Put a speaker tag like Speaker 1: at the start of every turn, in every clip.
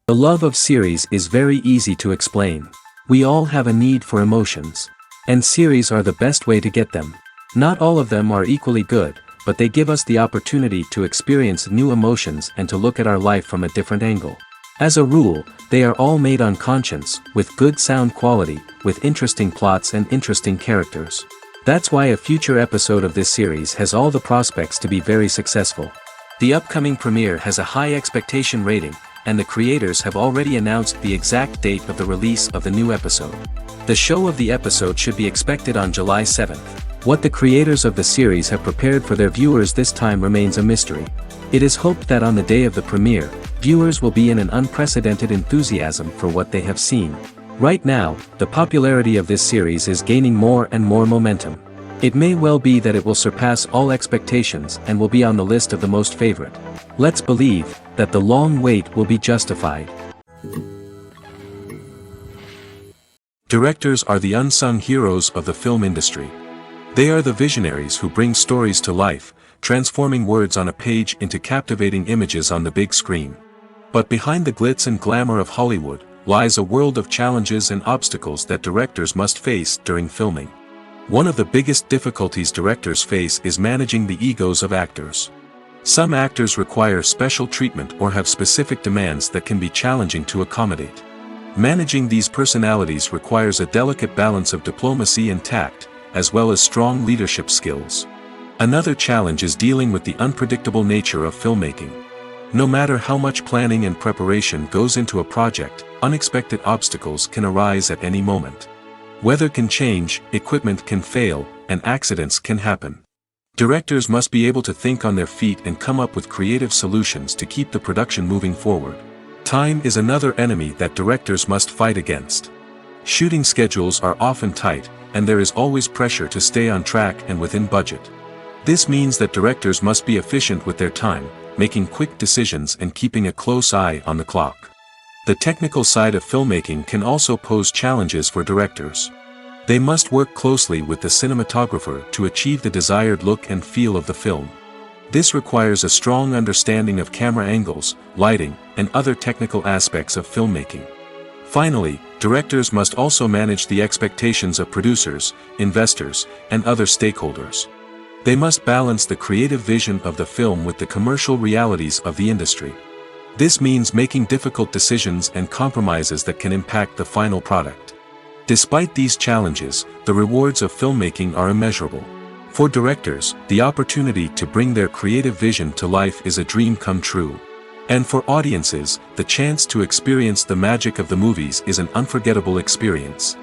Speaker 1: The love of series is very easy to explain. We all have a need for emotions. And series are the best way to get them. Not all of them are equally good, but they give us the opportunity to experience new emotions and to look at our life from a different angle. As a rule, they are all made on conscience, with good sound quality, with interesting plots and interesting characters. That's why a future episode of this series has all the prospects to be very successful. The upcoming premiere has a high expectation rating, and the creators have already announced the exact date of the release of the new episode. The show of the episode should be expected on July 7th. What the creators of the series have prepared for their viewers this time remains a mystery. It is hoped that on the day of the premiere, viewers will be in an unprecedented enthusiasm for what they have seen. Right now, the popularity of this series is gaining more and more momentum. It may well be that it will surpass all expectations and will be on the list of the most favorite. Let's believe that the long wait will be justified. Directors are the unsung heroes of the film industry. They are the visionaries who bring stories to life, transforming words on a page into captivating images on the big screen. But behind the glitz and glamour of Hollywood lies a world of challenges and obstacles that directors must face during filming. One of the biggest difficulties directors face is managing the egos of actors. Some actors require special treatment or have specific demands that can be challenging to accommodate. Managing these personalities requires a delicate balance of diplomacy and tact, as well as strong leadership skills. Another challenge is dealing with the unpredictable nature of filmmaking. No matter how much planning and preparation goes into a project, unexpected obstacles can arise at any moment. Weather can change, equipment can fail, and accidents can happen. Directors must be able to think on their feet and come up with creative solutions to keep the production moving forward. Time is another enemy that directors must fight against. Shooting schedules are often tight, and there is always pressure to stay on track and within budget. This means that directors must be efficient with their time, making quick decisions and keeping a close eye on the clock. The technical side of filmmaking can also pose challenges for directors. They must work closely with the cinematographer to achieve the desired look and feel of the film. This requires a strong understanding of camera angles, lighting, and other technical aspects of filmmaking. Finally, directors must also manage the expectations of producers, investors, and other stakeholders. They must balance the creative vision of the film with the commercial realities of the industry. This means making difficult decisions and compromises that can impact the final product. Despite these challenges, the rewards of filmmaking are immeasurable. For directors, the opportunity to bring their creative vision to life is a dream come true. And for audiences, the chance to experience the magic of the movies is an unforgettable experience.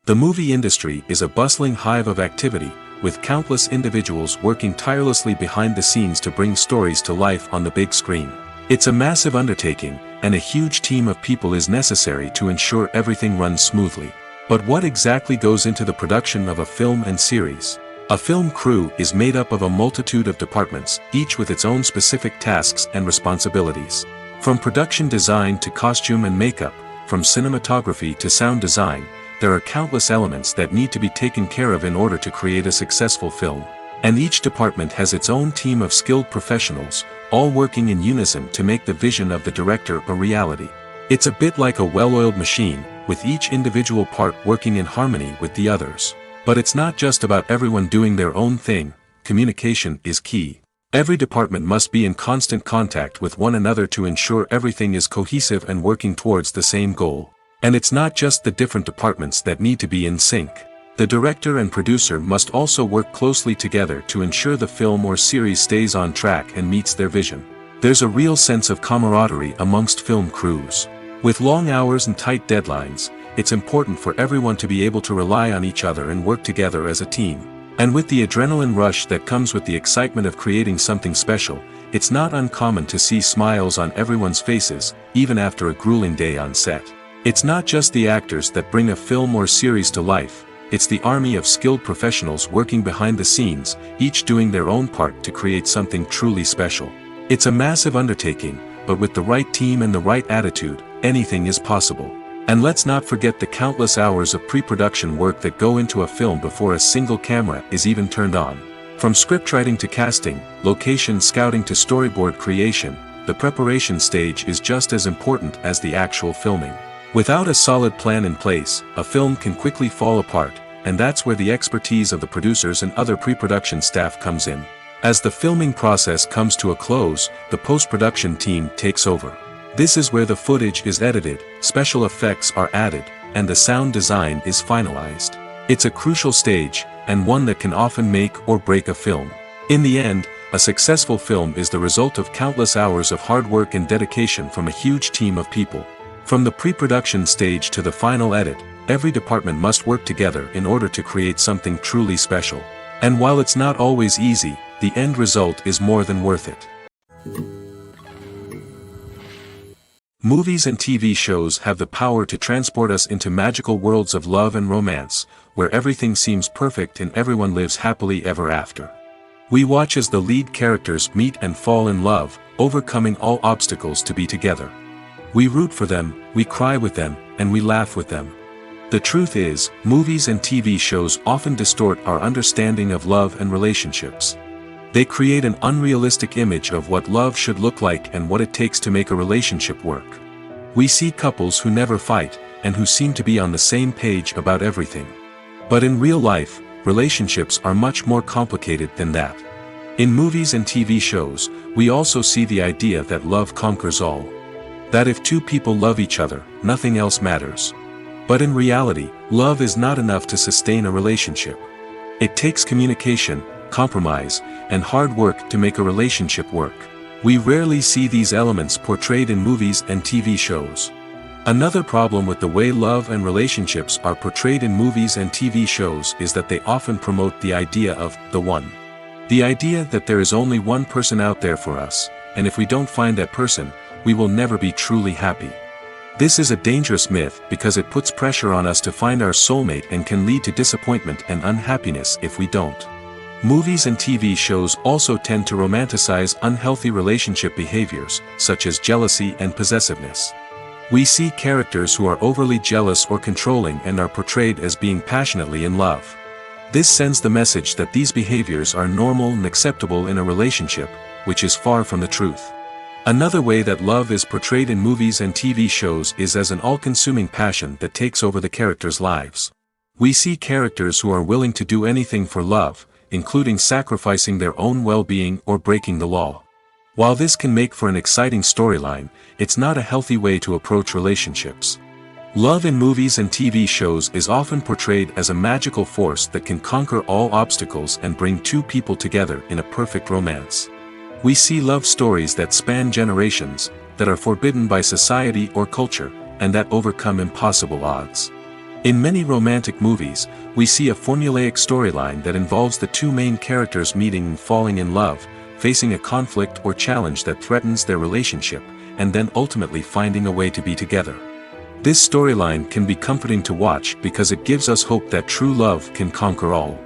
Speaker 1: The movie industry is a bustling hive of activity, with countless individuals working tirelessly behind the scenes to bring stories to life on the big screen. It's a massive undertaking, and a huge team of people is necessary to ensure everything runs smoothly. But what exactly goes into the production of a film and series? A film crew is made up of a multitude of departments, each with its own specific tasks and responsibilities. From production design to costume and makeup, from cinematography to sound design, there are countless elements that need to be taken care of in order to create a successful film. And each department has its own team of skilled professionals, all working in unison to make the vision of the director a reality. It's a bit like a well-oiled machine, with each individual part working in harmony with the others. But it's not just about everyone doing their own thing. Communication is key. Every department must be in constant contact with one another to ensure everything is cohesive and working towards the same goal. And it's not just the different departments that need to be in sync. The director and producer must also work closely together to ensure the film or series stays on track and meets their vision. There's a real sense of camaraderie amongst film crews. With long hours and tight deadlines, it's important for everyone to be able to rely on each other and work together as a team. And with the adrenaline rush that comes with the excitement of creating something special, it's not uncommon to see smiles on everyone's faces, even after a grueling day on set. It's not just the actors that bring a film or series to life, it's the army of skilled professionals working behind the scenes, each doing their own part to create something truly special. It's a massive undertaking, but with the right team and the right attitude, anything is possible. And let's not forget the countless hours of pre-production work that go into a film before a single camera is even turned on. From scriptwriting to casting, location scouting to storyboard creation, the preparation stage is just as important as the actual filming. Without a solid plan in place, a film can quickly fall apart, and that's where the expertise of the producers and other pre-production staff comes in. As the filming process comes to a close, the post-production team takes over. This is where the footage is edited, special effects are added, and the sound design is finalized. It's a crucial stage, and one that can often make or break a film. In the end, a successful film is the result of countless hours of hard work and dedication from a huge team of people. From the pre-production stage to the final edit, every department must work together in order to create something truly special. And while it's not always easy, the end result is more than worth it. Movies and TV shows have the power to transport us into magical worlds of love and romance, where everything seems perfect and everyone lives happily ever after. We watch as the lead characters meet and fall in love, overcoming all obstacles to be together. We root for them, we cry with them, and we laugh with them. The truth is, movies and TV shows often distort our understanding of love and relationships. They create an unrealistic image of what love should look like and what it takes to make a relationship work. We see couples who never fight, and who seem to be on the same page about everything. But in real life, relationships are much more complicated than that. In movies and TV shows, we also see the idea that love conquers all. That if two people love each other, nothing else matters. But in reality, love is not enough to sustain a relationship. It takes communication, compromise, and hard work to make a relationship work. We rarely see these elements portrayed in movies and TV shows. Another problem with the way love and relationships are portrayed in movies and TV shows is that they often promote the idea of the one. The idea that there is only one person out there for us, and if we don't find that person, we will never be truly happy. This is a dangerous myth because it puts pressure on us to find our soulmate and can lead to disappointment and unhappiness if we don't. Movies and TV shows also tend to romanticize unhealthy relationship behaviors, such as jealousy and possessiveness. We see characters who are overly jealous or controlling and are portrayed as being passionately in love. This sends the message that these behaviors are normal and acceptable in a relationship, which is far from the truth. Another way that love is portrayed in movies and TV shows is as an all-consuming passion that takes over the characters' lives. We see characters who are willing to do anything for love, including sacrificing their own well-being or breaking the law. While this can make for an exciting storyline, it's not a healthy way to approach relationships. Love in movies and TV shows is often portrayed as a magical force that can conquer all obstacles and bring two people together in a perfect romance. We see love stories that span generations, that are forbidden by society or culture, and that overcome impossible odds. In many romantic movies, we see a formulaic storyline that involves the two main characters meeting and falling in love, facing a conflict or challenge that threatens their relationship, and then ultimately finding a way to be together. This storyline can be comforting to watch because it gives us hope that true love can conquer all.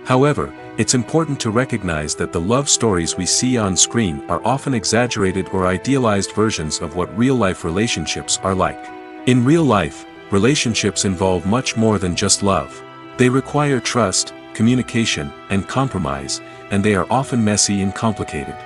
Speaker 1: However, it's important to recognize that the love stories we see on screen are often exaggerated or idealized versions of what real-life relationships are like. In real life, relationships involve much more than just love. They require trust, communication, and compromise, and they are often messy and complicated.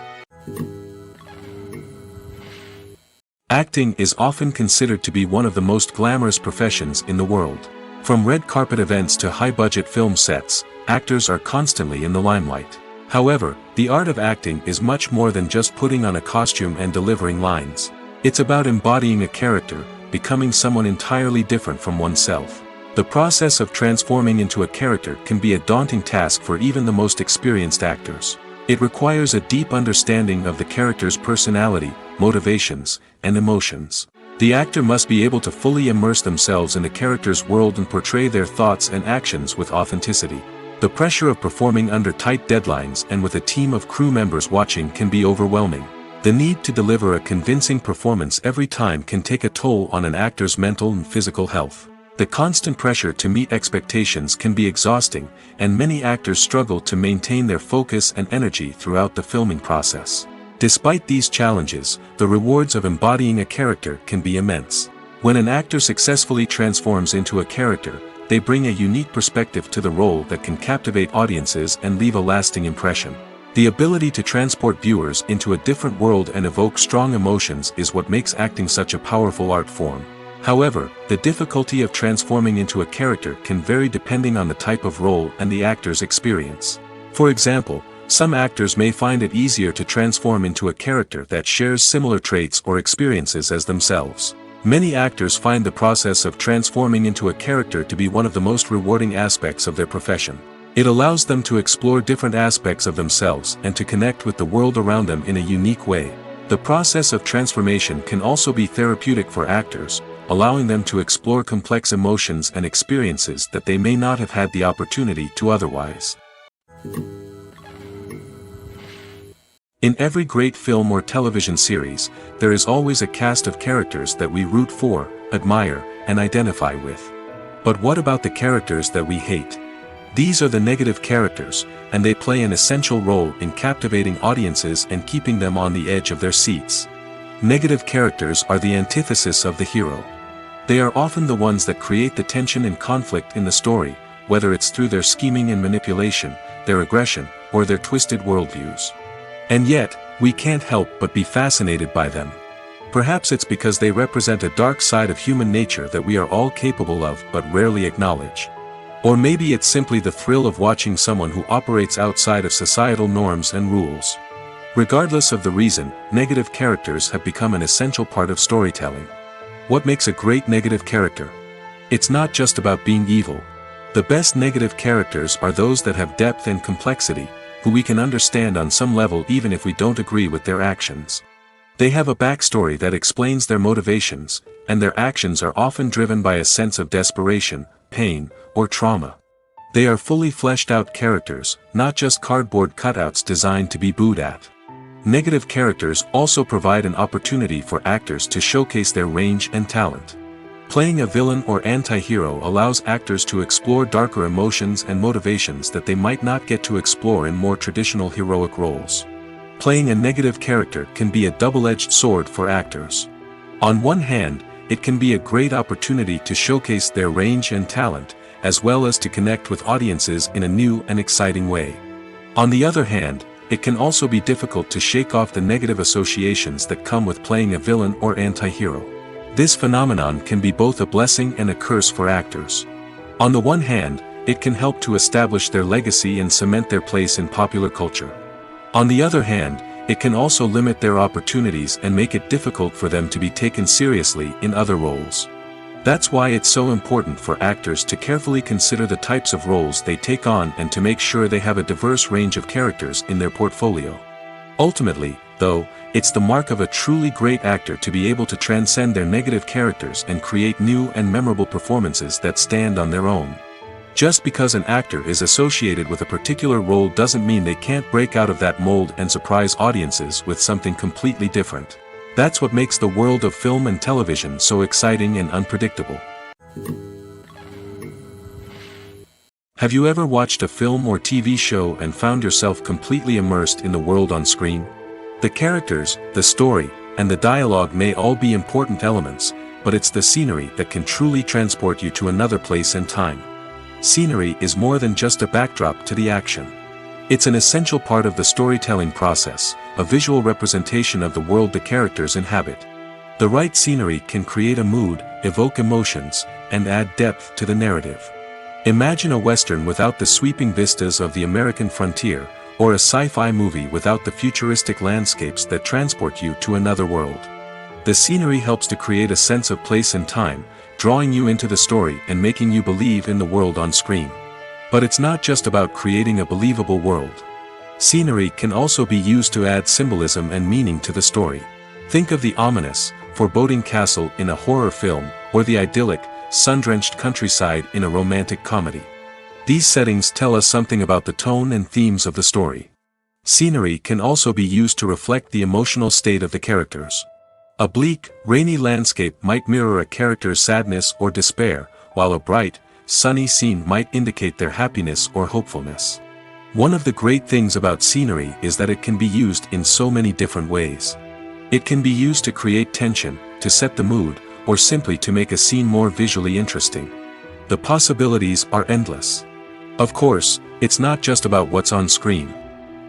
Speaker 1: Acting is often considered to be one of the most glamorous professions in the world. From red carpet events to high-budget film sets, actors are constantly in the limelight. However, The art of acting is much more than just putting on a costume and delivering lines. It's about embodying a character, becoming someone entirely different from oneself. The process of transforming into a character can be a daunting task for even the most experienced actors. It requires a deep understanding of the character's personality, motivations, and emotions. The actor must be able to fully immerse themselves in the character's world and portray their thoughts and actions with authenticity. The pressure of performing under tight deadlines and with a team of crew members watching can be overwhelming. The need to deliver a convincing performance every time can take a toll on an actor's mental and physical health. The constant pressure to meet expectations can be exhausting, and many actors struggle to maintain their focus and energy throughout the filming process. Despite these challenges, the rewards of embodying a character can be immense. When an actor successfully transforms into a character, they bring a unique perspective to the role that can captivate audiences and leave a lasting impression. The ability to transport viewers into a different world and evoke strong emotions is what makes acting such a powerful art form. However, the difficulty of transforming into a character can vary depending on the type of role and the actor's experience. For example, some actors may find it easier to transform into a character that shares similar traits or experiences as themselves. Many actors find the process of transforming into a character to be one of the most rewarding aspects of their profession. It allows them to explore different aspects of themselves and to connect with the world around them in a unique way. The process of transformation can also be therapeutic for actors, allowing them to explore complex emotions and experiences that they may not have had the opportunity to otherwise. In every great film or television series, there is always a cast of characters that we root for, admire, and identify with. But what about the characters that we hate? These are the negative characters, and they play an essential role in captivating audiences and keeping them on the edge of their seats. Negative characters are the antithesis of the hero. They are often the ones that create the tension and conflict in the story, whether it's through their scheming and manipulation, their aggression, or their twisted worldviews. And yet, we can't help but be fascinated by them. Perhaps it's because they represent a dark side of human nature that we are all capable of but rarely acknowledge. Or maybe it's simply the thrill of watching someone who operates outside of societal norms and rules. Regardless of the reason, negative characters have become an essential part of storytelling. What makes a great negative character? It's not just about being evil. The best negative characters are those that have depth and complexity, who we can understand on some level even if we don't agree with their actions. They have a backstory that explains their motivations, and their actions are often driven by a sense of desperation, pain, or trauma. They are fully fleshed out characters, not just cardboard cutouts designed to be booed at. Negative characters also provide an opportunity for actors to showcase their range and talent. Playing a villain or anti-hero allows actors to explore darker emotions and motivations that they might not get to explore in more traditional heroic roles. Playing a negative character can be a double-edged sword for actors. On one hand, it can be a great opportunity to showcase their range and talent, as well as to connect with audiences in a new and exciting way. On the other hand, it can also be difficult to shake off the negative associations that come with playing a villain or anti-hero. This phenomenon can be both a blessing and a curse for actors. On the one hand, it can help to establish their legacy and cement their place in popular culture. On the other hand, it can also limit their opportunities and make it difficult for them to be taken seriously in other roles. That's why it's so important for actors to carefully consider the types of roles they take on and to make sure they have a diverse range of characters in their portfolio. Ultimately, though, it's the mark of a truly great actor to be able to transcend their negative characters and create new and memorable performances that stand on their own. Just because an actor is associated with a particular role doesn't mean they can't break out of that mold and surprise audiences with something completely different. That's what makes the world of film and television so exciting and unpredictable. Have you ever watched a film or TV show and found yourself completely immersed in the world on screen? The characters, the story, and the dialogue may all be important elements, but it's the scenery that can truly transport you to another place and time. Scenery is more than just a backdrop to the action. It's an essential part of the storytelling process, a visual representation of the world the characters inhabit. The right scenery can create a mood, evoke emotions, and add depth to the narrative. Imagine a Western without the sweeping vistas of the American frontier, or a sci-fi movie without the futuristic landscapes that transport you to another world. The scenery helps to create a sense of place and time, drawing you into the story and making you believe in the world on screen. But it's not just about creating a believable world. Scenery can also be used to add symbolism and meaning to the story. Think of the ominous, foreboding castle in a horror film, or the idyllic, sun-drenched countryside in a romantic comedy. These settings tell us something about the tone and themes of the story. Scenery can also be used to reflect the emotional state of the characters. A bleak, rainy landscape might mirror a character's sadness or despair, while a bright, sunny scene might indicate their happiness or hopefulness. One of the great things about scenery is that it can be used in so many different ways. It can be used to create tension, to set the mood, or simply to make a scene more visually interesting. The possibilities are endless. Of course, it's not just about what's on screen.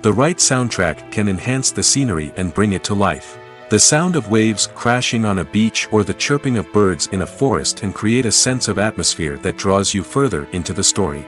Speaker 1: The right soundtrack can enhance the scenery and bring it to life. The sound of waves crashing on a beach or the chirping of birds in a forest can create a sense of atmosphere that draws you further into the story.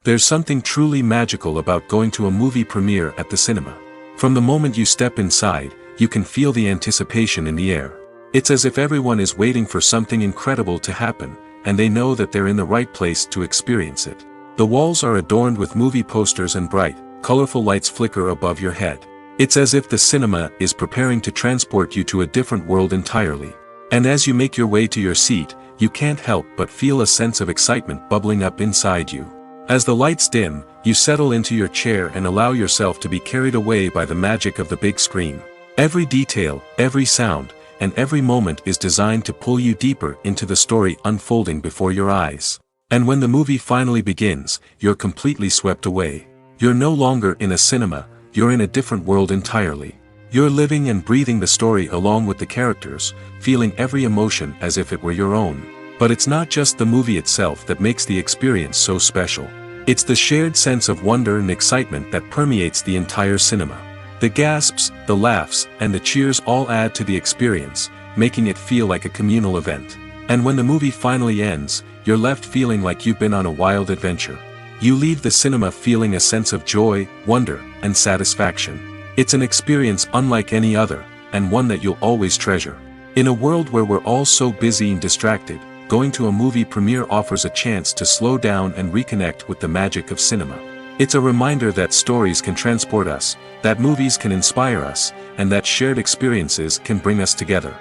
Speaker 1: There's something truly magical about going to a movie premiere at the cinema. From the moment you step inside, you can feel the anticipation in the air. It's as if everyone is waiting for something incredible to happen, and they know that they're in the right place to experience it. The walls are adorned with movie posters and bright, colorful lights flicker above your head. It's as if the cinema is preparing to transport you to a different world entirely. And as you make your way to your seat, you can't help but feel a sense of excitement bubbling up inside you. As the lights dim, you settle into your chair and allow yourself to be carried away by the magic of the big screen. Every detail, every sound, and every moment is designed to pull you deeper into the story unfolding before your eyes. And when the movie finally begins, you're completely swept away. You're no longer in a cinema, you're in a different world entirely. You're living and breathing the story along with the characters, feeling every emotion as if it were your own. But it's not just the movie itself that makes the experience so special. It's the shared sense of wonder and excitement that permeates the entire cinema. The gasps, the laughs, and the cheers all add to the experience, making it feel like a communal event. And when the movie finally ends, you're left feeling like you've been on a wild adventure. You leave the cinema feeling a sense of joy, wonder, and satisfaction. It's an experience unlike any other, and one that you'll always treasure. In a world where we're all so busy and distracted, going to a movie premiere offers a chance to slow down and reconnect with the magic of cinema. It's a reminder that stories can transport us, that movies can inspire us, and that shared experiences can bring us together.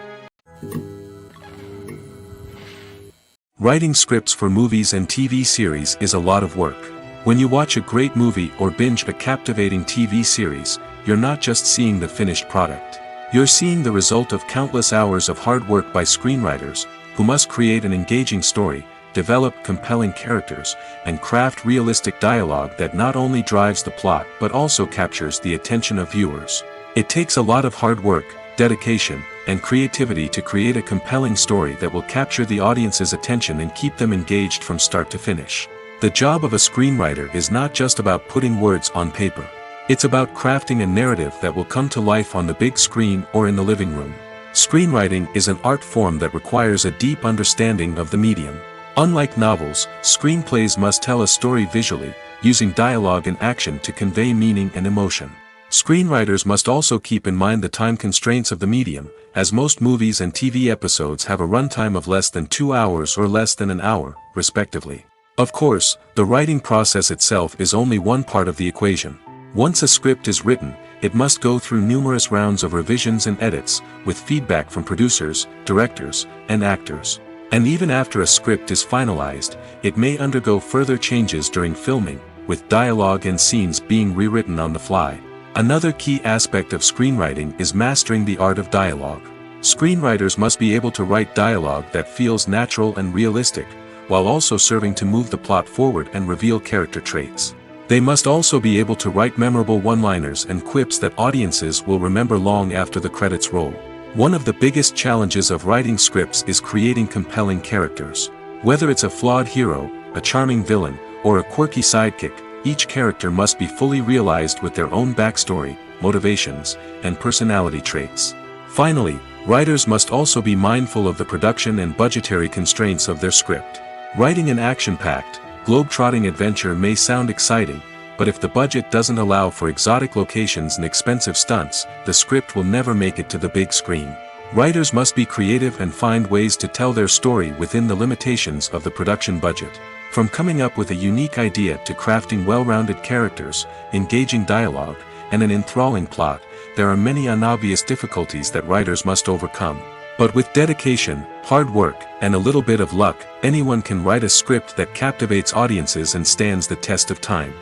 Speaker 1: Writing scripts for movies and TV series is a lot of work. When you watch a great movie or binge a captivating TV series, you're not just seeing the finished product. You're seeing the result of countless hours of hard work by screenwriters, who must create an engaging story, develop compelling characters, and craft realistic dialogue that not only drives the plot but also captures the attention of viewers. It takes a lot of hard work, dedication, and creativity to create a compelling story that will capture the audience's attention and keep them engaged from start to finish. The job of a screenwriter is not just about putting words on paper. It's about crafting a narrative that will come to life on the big screen or in the living room. Screenwriting is an art form that requires a deep understanding of the medium. Unlike novels, screenplays must tell a story visually, using dialogue and action to convey meaning and emotion. Screenwriters must also keep in mind the time constraints of the medium, as most movies and TV episodes have a runtime of less than 2 hours or less than an hour, respectively. Of course, the writing process itself is only one part of the equation. Once a script is written, it must go through numerous rounds of revisions and edits, with feedback from producers, directors, and actors. And even after a script is finalized, it may undergo further changes during filming, with dialogue and scenes being rewritten on the fly. Another key aspect of screenwriting is mastering the art of dialogue. Screenwriters must be able to write dialogue that feels natural and realistic, while also serving to move the plot forward and reveal character traits. They must also be able to write memorable one-liners and quips that audiences will remember long after the credits roll. One of the biggest challenges of writing scripts is creating compelling characters. Whether it's a flawed hero, a charming villain, or a quirky sidekick, each character must be fully realized with their own backstory, motivations, and personality traits. Finally, writers must also be mindful of the production and budgetary constraints of their script. Writing an action-packed, globe-trotting adventure may sound exciting, but if the budget doesn't allow for exotic locations and expensive stunts, the script will never make it to the big screen. Writers must be creative and find ways to tell their story within the limitations of the production budget. From coming up with a unique idea to crafting well-rounded characters, engaging dialogue, and an enthralling plot, there are many unobvious difficulties that writers must overcome. But with dedication, hard work, and a little bit of luck, anyone can write a script that captivates audiences and stands the test of time.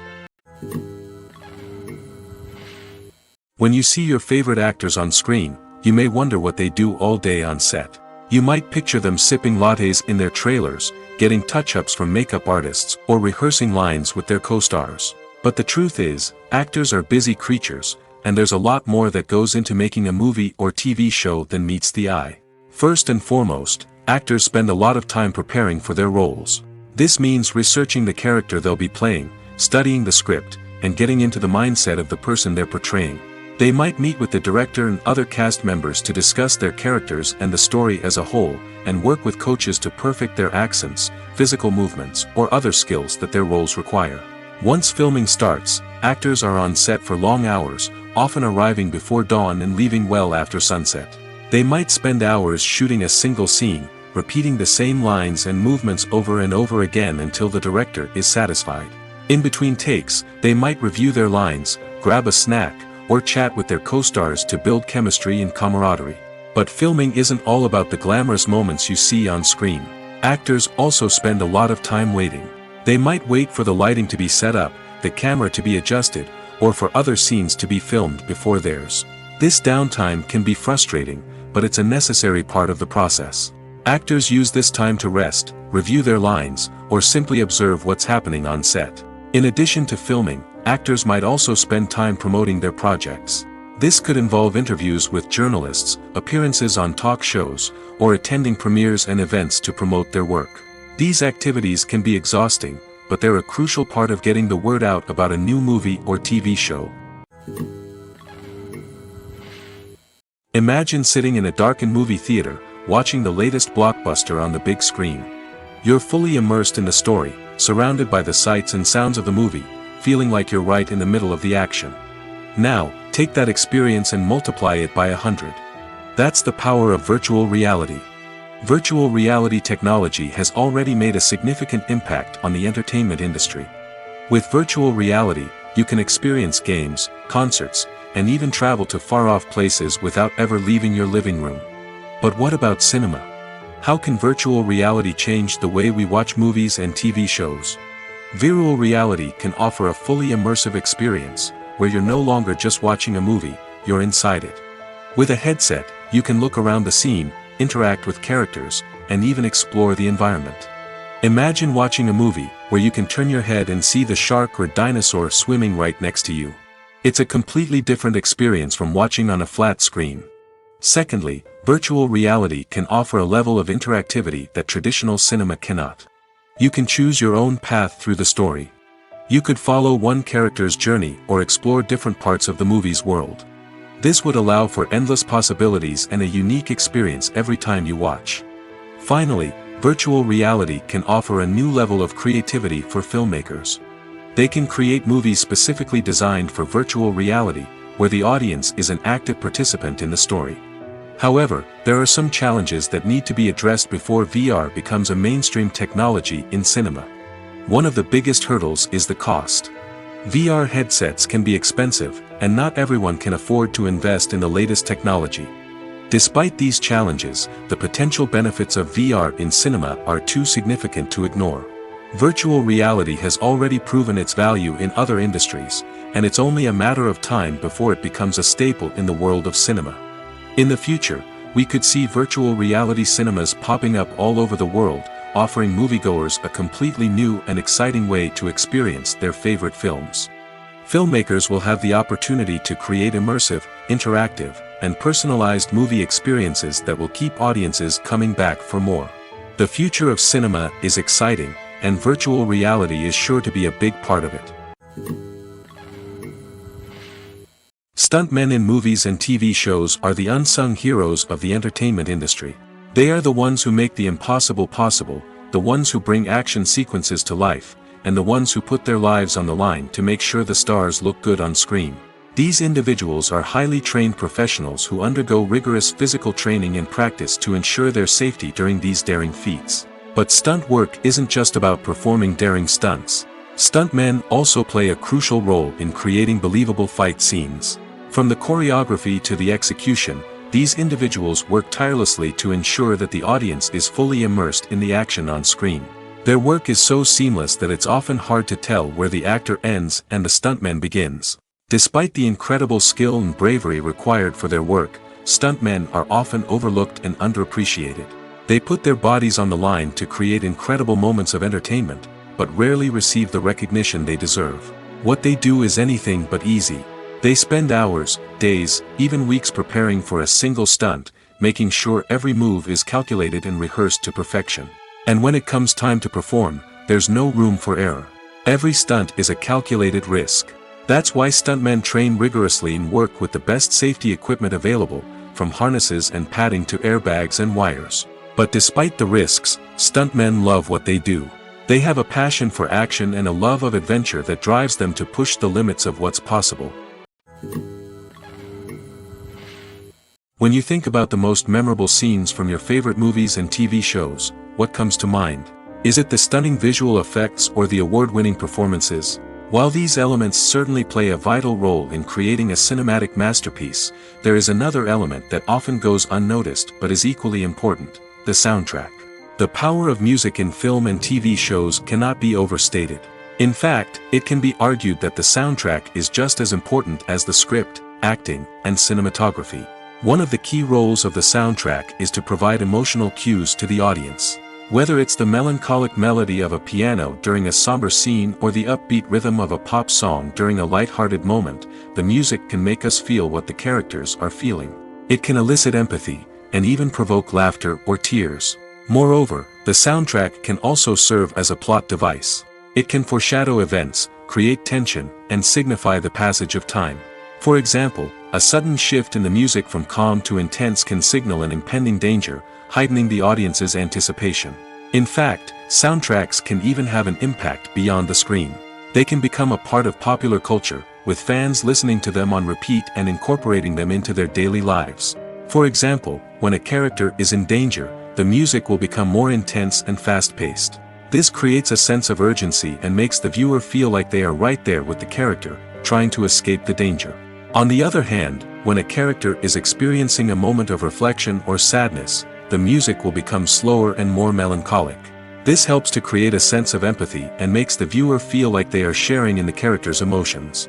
Speaker 1: When you see your favorite actors on screen, you may wonder what they do all day on set. You might picture them sipping lattes in their trailers, getting touch-ups from makeup artists, or rehearsing lines with their co-stars. But the truth is, actors are busy creatures, and there's a lot more that goes into making a movie or TV show than meets the eye. First and foremost, actors spend a lot of time preparing for their roles. This means researching the character they'll be playing, studying the script, and getting into the mindset of the person they're portraying. They might meet with the director and other cast members to discuss their characters and the story as a whole, and work with coaches to perfect their accents, physical movements, or other skills that their roles require. Once filming starts, actors are on set for long hours, often arriving before dawn and leaving well after sunset. They might spend hours shooting a single scene, repeating the same lines and movements over and over again until the director is satisfied. In between takes, they might review their lines, grab a snack, or chat with their co-stars to build chemistry and camaraderie. But filming isn't all about the glamorous moments you see on screen. Actors also spend a lot of time waiting. They might wait for the lighting to be set up, the camera to be adjusted, or for other scenes to be filmed before theirs. This downtime can be frustrating, but it's a necessary part of the process. Actors use this time to rest, review their lines, or simply observe what's happening on set. In addition to filming, actors might also spend time promoting their projects. This could involve interviews with journalists, appearances on talk shows, or attending premieres and events to promote their work. These activities can be exhausting, but they're a crucial part of getting the word out about a new movie or TV show. Imagine sitting in a darkened movie theater, watching the latest blockbuster on the big screen. You're fully immersed in the story, surrounded by the sights and sounds of the movie, feeling like you're right in the middle of the action. Now, take that experience and multiply it by 100. That's the power of virtual reality. Virtual reality technology has already made a significant impact on the entertainment industry. With virtual reality, you can experience games, concerts, and even travel to far-off places without ever leaving your living room. But what about cinema? How can virtual reality change the way we watch movies and TV shows? Virtual reality can offer a fully immersive experience, where you're no longer just watching a movie, you're inside it. With a headset, you can look around the scene, interact with characters, and even explore the environment. Imagine watching a movie, where you can turn your head and see the shark or dinosaur swimming right next to you. It's a completely different experience from watching on a flat screen. Secondly, virtual reality can offer a level of interactivity that traditional cinema cannot. You can choose your own path through the story. You could follow one character's journey or explore different parts of the movie's world. This would allow for endless possibilities and a unique experience every time you watch. Finally, virtual reality can offer a new level of creativity for filmmakers. They can create movies specifically designed for virtual reality, where the audience is an active participant in the story. However, there are some challenges that need to be addressed before VR becomes a mainstream technology in cinema. One of the biggest hurdles is the cost. VR headsets can be expensive, and not everyone can afford to invest in the latest technology. Despite these challenges, the potential benefits of VR in cinema are too significant to ignore. Virtual reality has already proven its value in other industries, and it's only a matter of time before it becomes a staple in the world of cinema. In the future, we could see virtual reality cinemas popping up all over the world, offering moviegoers a completely new and exciting way to experience their favorite films. Filmmakers will have the opportunity to create immersive, interactive, and personalized movie experiences that will keep audiences coming back for more. The future of cinema is exciting, and virtual reality is sure to be a big part of it. Stuntmen in movies and TV shows are the unsung heroes of the entertainment industry. They are the ones who make the impossible possible, the ones who bring action sequences to life, and the ones who put their lives on the line to make sure the stars look good on screen. These individuals are highly trained professionals who undergo rigorous physical training and practice to ensure their safety during these daring feats. But stunt work isn't just about performing daring stunts. Stuntmen also play a crucial role in creating believable fight scenes. From the choreography to the execution, these individuals work tirelessly to ensure that the audience is fully immersed in the action on screen. Their work is so seamless that it's often hard to tell where the actor ends and the stuntman begins. Despite the incredible skill and bravery required for their work, stuntmen are often overlooked and underappreciated. They put their bodies on the line to create incredible moments of entertainment, but rarely receive the recognition they deserve. What they do is anything but easy. They spend hours, days, even weeks preparing for a single stunt, making sure every move is calculated and rehearsed to perfection. And when it comes time to perform, there's no room for error. Every stunt is a calculated risk. That's why stuntmen train rigorously and work with the best safety equipment available, from harnesses and padding to airbags and wires. But despite the risks, stuntmen love what they do. They have a passion for action and a love of adventure that drives them to push the limits of what's possible. When you think about the most memorable scenes from your favorite movies and TV shows, what comes to mind? Is it the stunning visual effects or the award-winning performances? While these elements certainly play a vital role in creating a cinematic masterpiece, there is another element that often goes unnoticed but is equally important: the soundtrack. The power of music in film and TV shows cannot be overstated. In fact, it can be argued that the soundtrack is just as important as the script, acting, and cinematography. One of the key roles of the soundtrack is to provide emotional cues to the audience. Whether it's the melancholic melody of a piano during a somber scene or the upbeat rhythm of a pop song during a light-hearted moment, the music can make us feel what the characters are feeling. It can elicit empathy, and even provoke laughter or tears. Moreover, the soundtrack can also serve as a plot device. It can foreshadow events, create tension, and signify the passage of time. For example, a sudden shift in the music from calm to intense can signal an impending danger, heightening the audience's anticipation. In fact, soundtracks can even have an impact beyond the screen. They can become a part of popular culture, with fans listening to them on repeat and incorporating them into their daily lives. For example, when a character is in danger, the music will become more intense and fast-paced. This creates a sense of urgency and makes the viewer feel like they are right there with the character, trying to escape the danger. On the other hand, when a character is experiencing a moment of reflection or sadness, the music will become slower and more melancholic. This helps to create a sense of empathy and makes the viewer feel like they are sharing in the character's emotions.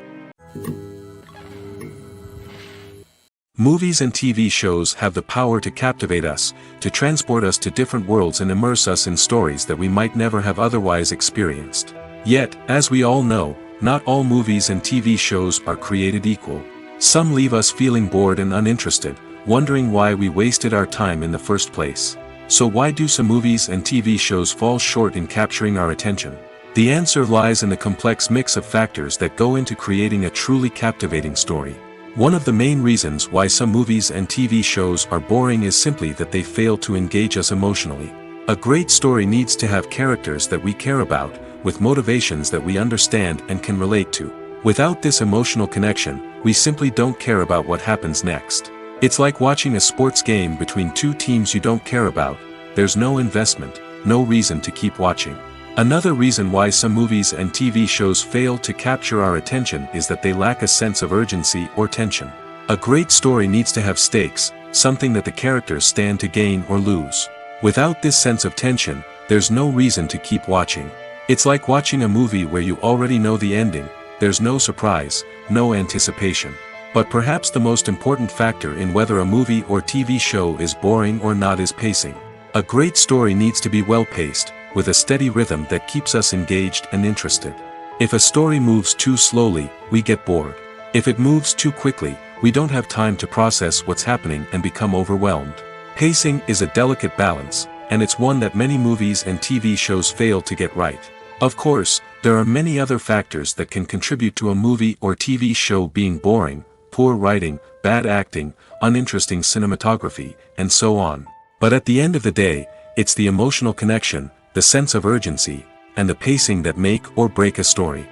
Speaker 1: Movies and TV shows have the power to captivate us, to transport us to different worlds and immerse us in stories that we might never have otherwise experienced. Yet, as we all know, not all movies and TV shows are created equal. Some leave us feeling bored and uninterested, wondering why we wasted our time in the first place. So why do some movies and TV shows fall short in capturing our attention? The answer lies in the complex mix of factors that go into creating a truly captivating story. One of the main reasons why some movies and TV shows are boring is simply that they fail to engage us emotionally. A great story needs to have characters that we care about, with motivations that we understand and can relate to. Without this emotional connection, we simply don't care about what happens next. It's like watching a sports game between two teams you don't care about. There's no investment, no reason to keep watching. Another reason why some movies and TV shows fail to capture our attention is that they lack a sense of urgency or tension. A great story needs to have stakes, something that the characters stand to gain or lose. Without this sense of tension, there's no reason to keep watching. It's like watching a movie where you already know the ending. There's no surprise, no anticipation. But perhaps the most important factor in whether a movie or TV show is boring or not is pacing. A great story needs to be well-paced, with a steady rhythm that keeps us engaged and interested. If a story moves too slowly, we get bored. If it moves too quickly, we don't have time to process what's happening and become overwhelmed. Pacing is a delicate balance, and it's one that many movies and TV shows fail to get right. Of course, there are many other factors that can contribute to a movie or TV show being boring: poor writing, bad acting, uninteresting cinematography, and so on. But at the end of the day, it's the emotional connection, the sense of urgency, and the pacing that make or break a story.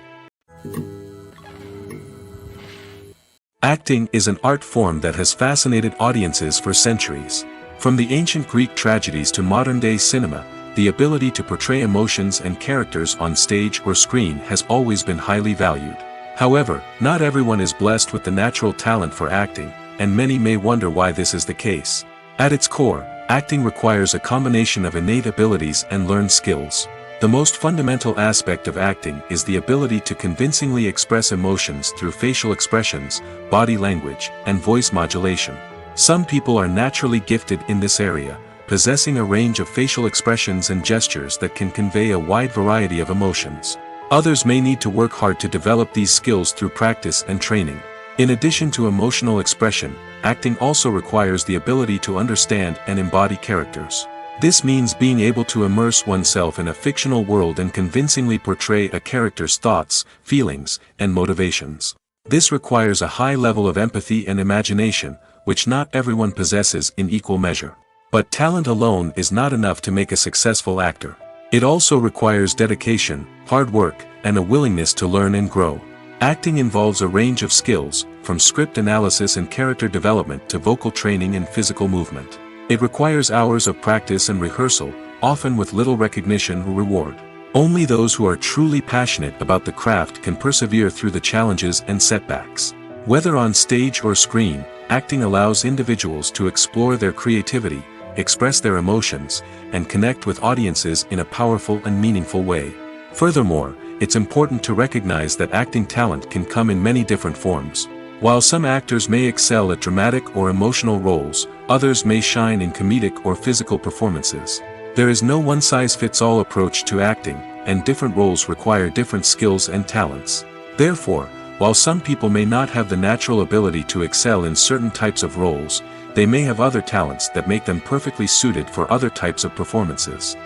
Speaker 1: Acting is an art form that has fascinated audiences for centuries. From the ancient Greek tragedies to modern-day cinema, the ability to portray emotions and characters on stage or screen has always been highly valued. However, not everyone is blessed with the natural talent for acting, and many may wonder why this is the case. At its core, acting requires a combination of innate abilities and learned skills. The most fundamental aspect of acting is the ability to convincingly express emotions through facial expressions, body language, and voice modulation. Some people are naturally gifted in this area, possessing a range of facial expressions and gestures that can convey a wide variety of emotions. Others may need to work hard to develop these skills through practice and training. In addition to emotional expression, acting also requires the ability to understand and embody characters. This means being able to immerse oneself in a fictional world and convincingly portray a character's thoughts, feelings, and motivations. This requires a high level of empathy and imagination, which not everyone possesses in equal measure. But talent alone is not enough to make a successful actor. It also requires dedication, hard work, and a willingness to learn and grow. Acting involves a range of skills, from script analysis and character development to vocal training and physical movement. It requires hours of practice and rehearsal, often with little recognition or reward. Only those who are truly passionate about the craft can persevere through the challenges and setbacks. Whether on stage or screen, acting allows individuals to explore their creativity, express their emotions, and connect with audiences in a powerful and meaningful way. Furthermore, it's important to recognize that acting talent can come in many different forms. While some actors may excel at dramatic or emotional roles, others may shine in comedic or physical performances. There is no one-size-fits-all approach to acting, and different roles require different skills and talents. Therefore, while some people may not have the natural ability to excel in certain types of roles, they may have other talents that make them perfectly suited for other types of performances.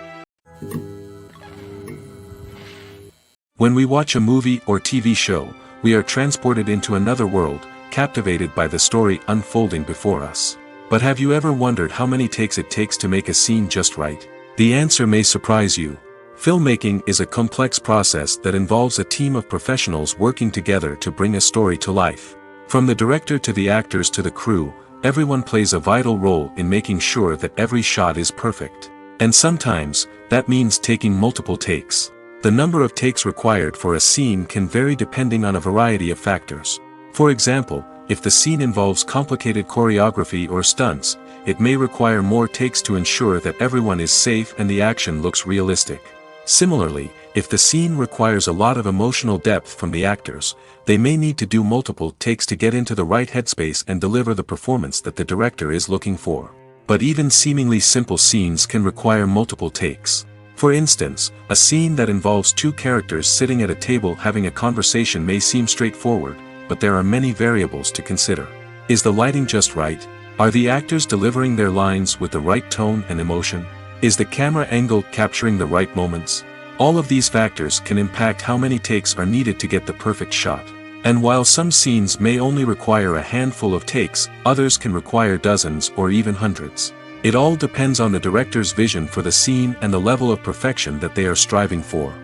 Speaker 1: When we watch a movie or TV show, we are transported into another world, captivated by the story unfolding before us. But have you ever wondered how many takes it takes to make a scene just right? The answer may surprise you. Filmmaking is a complex process that involves a team of professionals working together to bring a story to life. From the director to the actors to the crew, everyone plays a vital role in making sure that every shot is perfect. And sometimes, that means taking multiple takes. The number of takes required for a scene can vary depending on a variety of factors. For example, if the scene involves complicated choreography or stunts, it may require more takes to ensure that everyone is safe and the action looks realistic. Similarly, if the scene requires a lot of emotional depth from the actors, they may need to do multiple takes to get into the right headspace and deliver the performance that the director is looking for. But even seemingly simple scenes can require multiple takes. For instance, a scene that involves two characters sitting at a table having a conversation may seem straightforward, but there are many variables to consider. Is the lighting just right? Are the actors delivering their lines with the right tone and emotion? Is the camera angle capturing the right moments? All of these factors can impact how many takes are needed to get the perfect shot. And while some scenes may only require a handful of takes, others can require dozens or even hundreds. It all depends on the director's vision for the scene and the level of perfection that they are striving for.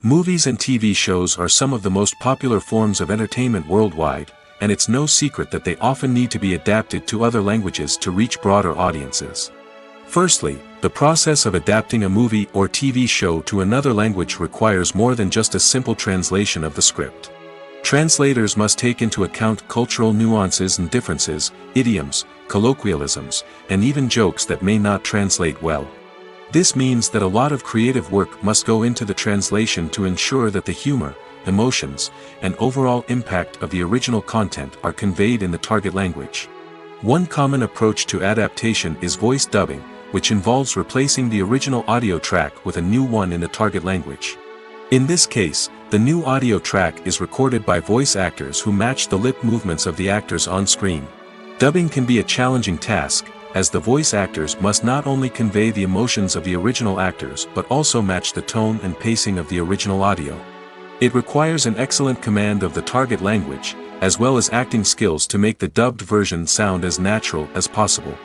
Speaker 1: Movies and TV shows are some of the most popular forms of entertainment worldwide, and it's no secret that they often need to be adapted to other languages to reach broader audiences. Firstly, the process of adapting a movie or TV show to another language requires more than just a simple translation of the script. Translators must take into account cultural nuances and differences, idioms, colloquialisms, and even jokes that may not translate well. This means that a lot of creative work must go into the translation to ensure that the humor, emotions, and overall impact of the original content are conveyed in the target language. One common approach to adaptation is voice dubbing, which involves replacing the original audio track with a new one in the target language. In this case, the new audio track is recorded by voice actors who match the lip movements of the actors on screen. Dubbing can be a challenging task, as the voice actors must not only convey the emotions of the original actors but also match the tone and pacing of the original audio. It requires an excellent command of the target language, as well as acting skills to make the dubbed version sound as natural as possible.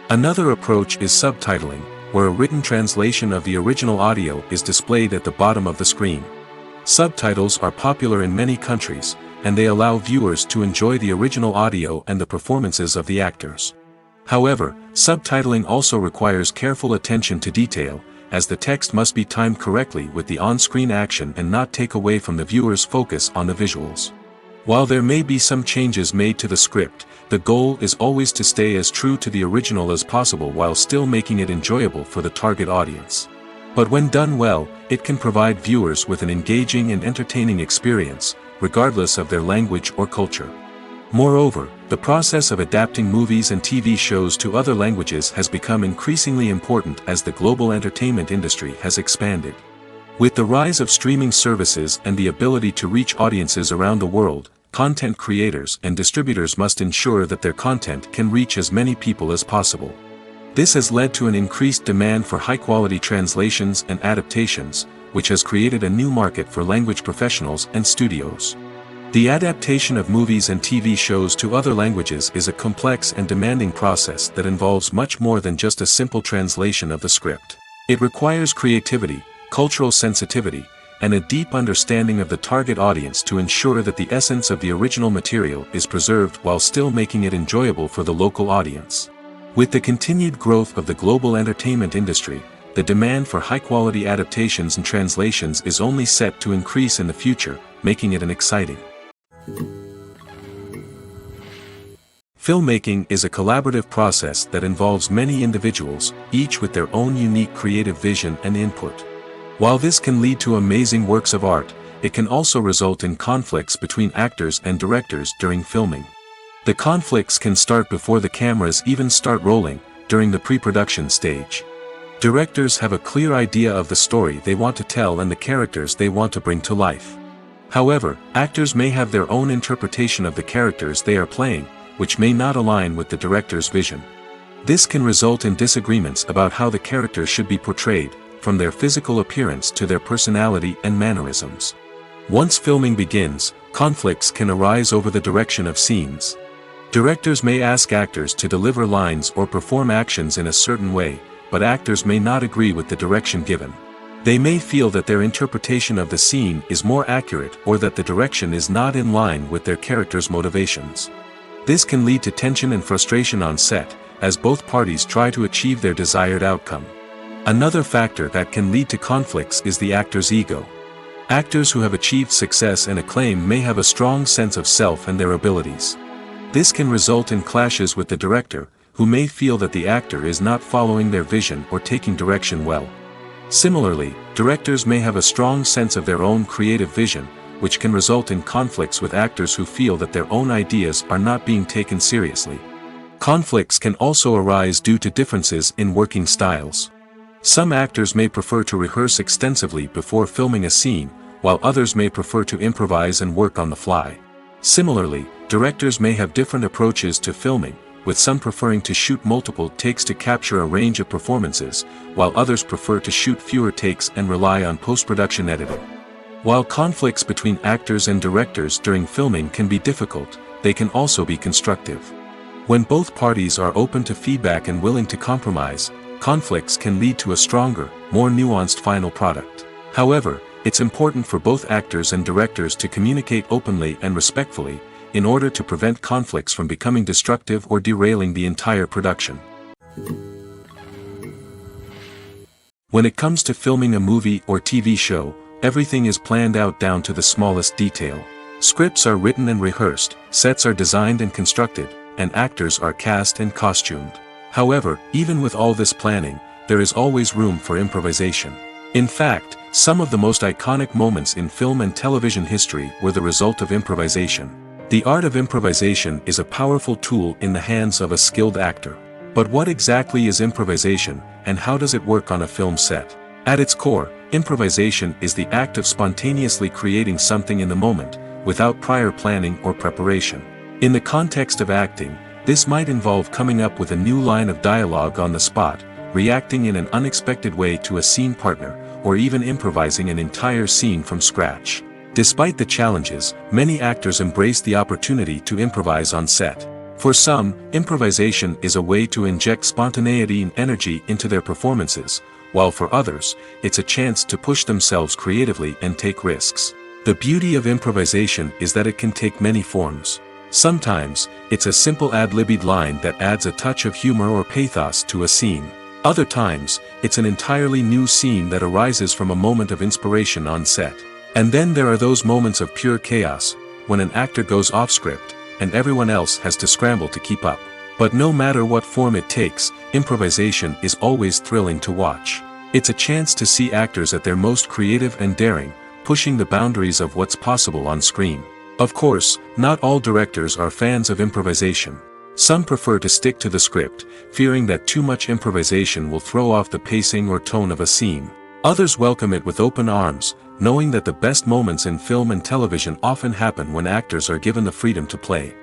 Speaker 1: Another approach is subtitling, where a written translation of the original audio is displayed at the bottom of the screen. Subtitles are popular in many countries, and they allow viewers to enjoy the original audio and the performances of the actors. However, subtitling also requires careful attention to detail, as the text must be timed correctly with the on-screen action and not take away from the viewer's focus on the visuals. While there may be some changes made to the script, the goal is always to stay as true to the original as possible while still making it enjoyable for the target audience. But when done well, it can provide viewers with an engaging and entertaining experience, regardless of their language or culture. Moreover, the process of adapting movies and TV shows to other languages has become increasingly important as the global entertainment industry has expanded. With the rise of streaming services and the ability to reach audiences around the world, content creators and distributors must ensure that their content can reach as many people as possible. This has led to an increased demand for high-quality translations and adaptations, which has created a new market for language professionals and studios. The adaptation of movies and TV shows to other languages is a complex and demanding process that involves much more than just a simple translation of the script. It requires creativity, cultural sensitivity, and a deep understanding of the target audience to ensure that the essence of the original material is preserved while still making it enjoyable for the local audience. With the continued growth of the global entertainment industry, the demand for high-quality adaptations and translations is only set to increase in the future, making it an exciting. Filmmaking is a collaborative process that involves many individuals, each with their own unique creative vision and input. While this can lead to amazing works of art, it can also result in conflicts between actors and directors during filming. The conflicts can start before the cameras even start rolling, during the pre-production stage. Directors have a clear idea of the story they want to tell and the characters they want to bring to life. However, actors may have their own interpretation of the characters they are playing, which may not align with the director's vision. This can result in disagreements about how the characters should be portrayed, from their physical appearance to their personality and mannerisms. Once filming begins, conflicts can arise over the direction of scenes. Directors may ask actors to deliver lines or perform actions in a certain way, but actors may not agree with the direction given. They may feel that their interpretation of the scene is more accurate or that the direction is not in line with their character's motivations. This can lead to tension and frustration on set, as both parties try to achieve their desired outcome. Another factor that can lead to conflicts is the actor's ego. Actors who have achieved success and acclaim may have a strong sense of self and their abilities. This can result in clashes with the director, who may feel that the actor is not following their vision or taking direction well. Similarly, directors may have a strong sense of their own creative vision, which can result in conflicts with actors who feel that their own ideas are not being taken seriously. Conflicts can also arise due to differences in working styles. Some actors may prefer to rehearse extensively before filming a scene, while others may prefer to improvise and work on the fly. Similarly, directors may have different approaches to filming, with some preferring to shoot multiple takes to capture a range of performances, while others prefer to shoot fewer takes and rely on post-production editing. While conflicts between actors and directors during filming can be difficult, they can also be constructive. When both parties are open to feedback and willing to compromise, conflicts can lead to a stronger, more nuanced final product. However, it's important for both actors and directors to communicate openly and respectfully, in order to prevent conflicts from becoming destructive or derailing the entire production. When it comes to filming a movie or TV show, everything is planned out down to the smallest detail. Scripts are written and rehearsed, sets are designed and constructed, and actors are cast and costumed. However, even with all this planning, there is always room for improvisation. In fact, some of the most iconic moments in film and television history were the result of improvisation. The art of improvisation is a powerful tool in the hands of a skilled actor. But what exactly is improvisation, and how does it work on a film set? At its core, improvisation is the act of spontaneously creating something in the moment, without prior planning or preparation. In the context of acting, this might involve coming up with a new line of dialogue on the spot, reacting in an unexpected way to a scene partner, or even improvising an entire scene from scratch. Despite the challenges, many actors embrace the opportunity to improvise on set. For some, improvisation is a way to inject spontaneity and energy into their performances, while for others, it's a chance to push themselves creatively and take risks. The beauty of improvisation is that it can take many forms. Sometimes, it's a simple ad-libbed line that adds a touch of humor or pathos to a scene. Other times, it's an entirely new scene that arises from a moment of inspiration on set. And then there are those moments of pure chaos, when an actor goes off script, and everyone else has to scramble to keep up. But no matter what form it takes, improvisation is always thrilling to watch. It's a chance to see actors at their most creative and daring, pushing the boundaries of what's possible on screen. Of course, not all directors are fans of improvisation. Some prefer to stick to the script, fearing that too much improvisation will throw off the pacing or tone of a scene. Others welcome it with open arms, knowing that the best moments in film and television often happen when actors are given the freedom to play.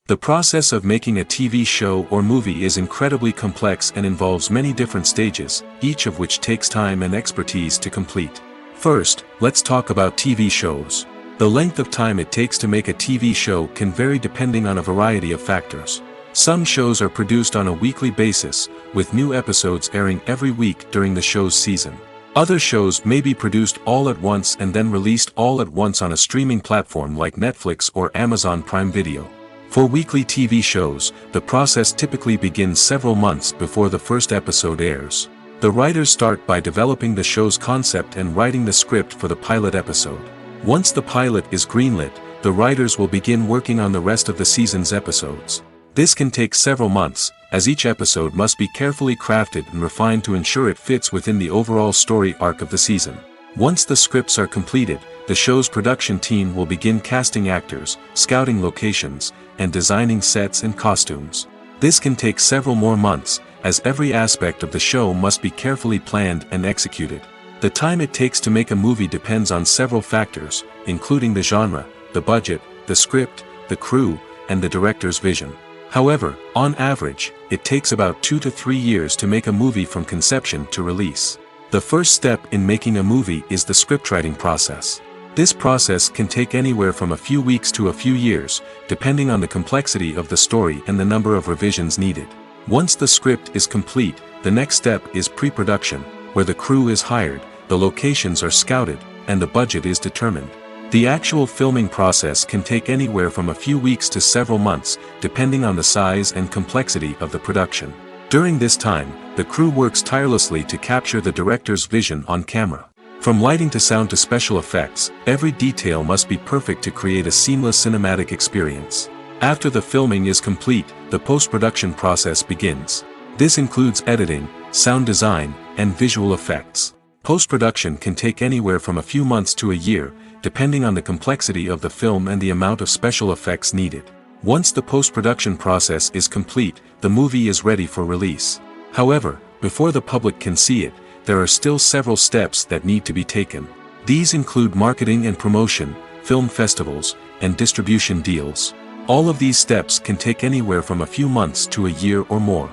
Speaker 1: The process of making a TV show or movie is incredibly complex and involves many different stages, each of which takes time and expertise to complete. First, let's talk about TV shows. The length of time it takes to make a TV show can vary depending on a variety of factors. Some shows are produced on a weekly basis, with new episodes airing every week during the show's season. Other shows may be produced all at once and then released all at once on a streaming platform like Netflix or Amazon Prime Video. For weekly TV shows, the process typically begins several months before the first episode airs. The writers start by developing the show's concept and writing the script for the pilot episode. Once the pilot is greenlit, the writers will begin working on the rest of the season's episodes. This can take several months, as each episode must be carefully crafted and refined to ensure it fits within the overall story arc of the season. Once the scripts are completed, the show's production team will begin casting actors, scouting locations, and designing sets and costumes. This can take several more months, as every aspect of the show must be carefully planned and executed. The time it takes to make a movie depends on several factors, including the genre, the budget, the script, the crew, and the director's vision. However, on average, it takes about 2 to 3 years to make a movie from conception to release. The first step in making a movie is the scriptwriting process. This process can take anywhere from a few weeks to a few years, depending on the complexity of the story and the number of revisions needed. Once the script is complete, the next step is pre-production, where the crew is hired, the locations are scouted, and the budget is determined. The actual filming process can take anywhere from a few weeks to several months, depending on the size and complexity of the production. During this time, the crew works tirelessly to capture the director's vision on camera. From lighting to sound to special effects, every detail must be perfect to create a seamless cinematic experience. After the filming is complete, the post-production process begins. This includes editing, sound design, and visual effects. Post-production can take anywhere from a few months to a year, depending on the complexity of the film and the amount of special effects needed. Once the post-production process is complete, the movie is ready for release. However, before the public can see it, there are still several steps that need to be taken. These include marketing and promotion, film festivals, and distribution deals. All of these steps can take anywhere from a few months to a year or more.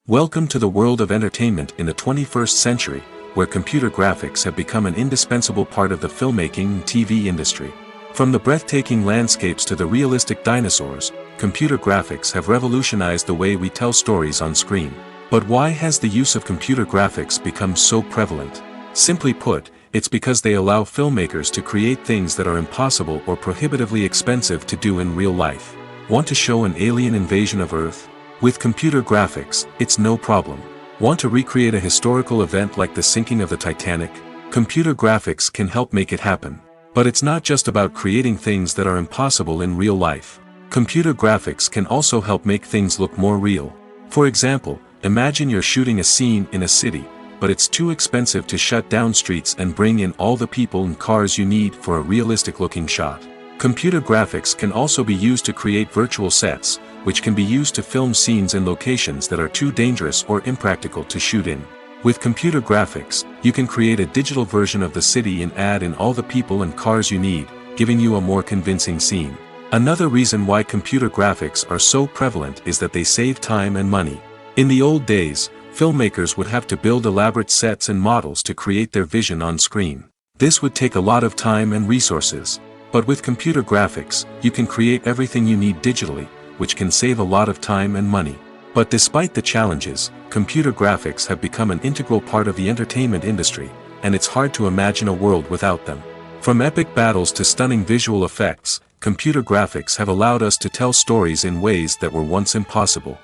Speaker 1: Welcome to the world of entertainment in the 21st century, where computer graphics have become an indispensable part of the filmmaking and TV industry. From the breathtaking landscapes to the realistic dinosaurs, computer graphics have revolutionized the way we tell stories on screen. But why has the use of computer graphics become so prevalent? Simply put, it's because they allow filmmakers to create things that are impossible or prohibitively expensive to do in real life. Want to show an alien invasion of Earth? With computer graphics, it's no problem. Want to recreate a historical event like the sinking of the Titanic? Computer graphics can help make it happen. But it's not just about creating things that are impossible in real life. Computer graphics can also help make things look more real. For example, imagine you're shooting a scene in a city, but it's too expensive to shut down streets and bring in all the people and cars you need for a realistic-looking shot. Computer graphics can also be used to create virtual sets, which can be used to film scenes in locations that are too dangerous or impractical to shoot in. With computer graphics, you can create a digital version of the city and add in all the people and cars you need, giving you a more convincing scene. Another reason why computer graphics are so prevalent is that they save time and money. In the old days, filmmakers would have to build elaborate sets and models to create their vision on screen. This would take a lot of time and resources. But with computer graphics, you can create everything you need digitally, which can save a lot of time and money. But despite the challenges, computer graphics have become an integral part of the entertainment industry, and it's hard to imagine a world without them. From epic battles to stunning visual effects, computer graphics have allowed us to tell stories in ways that were once impossible.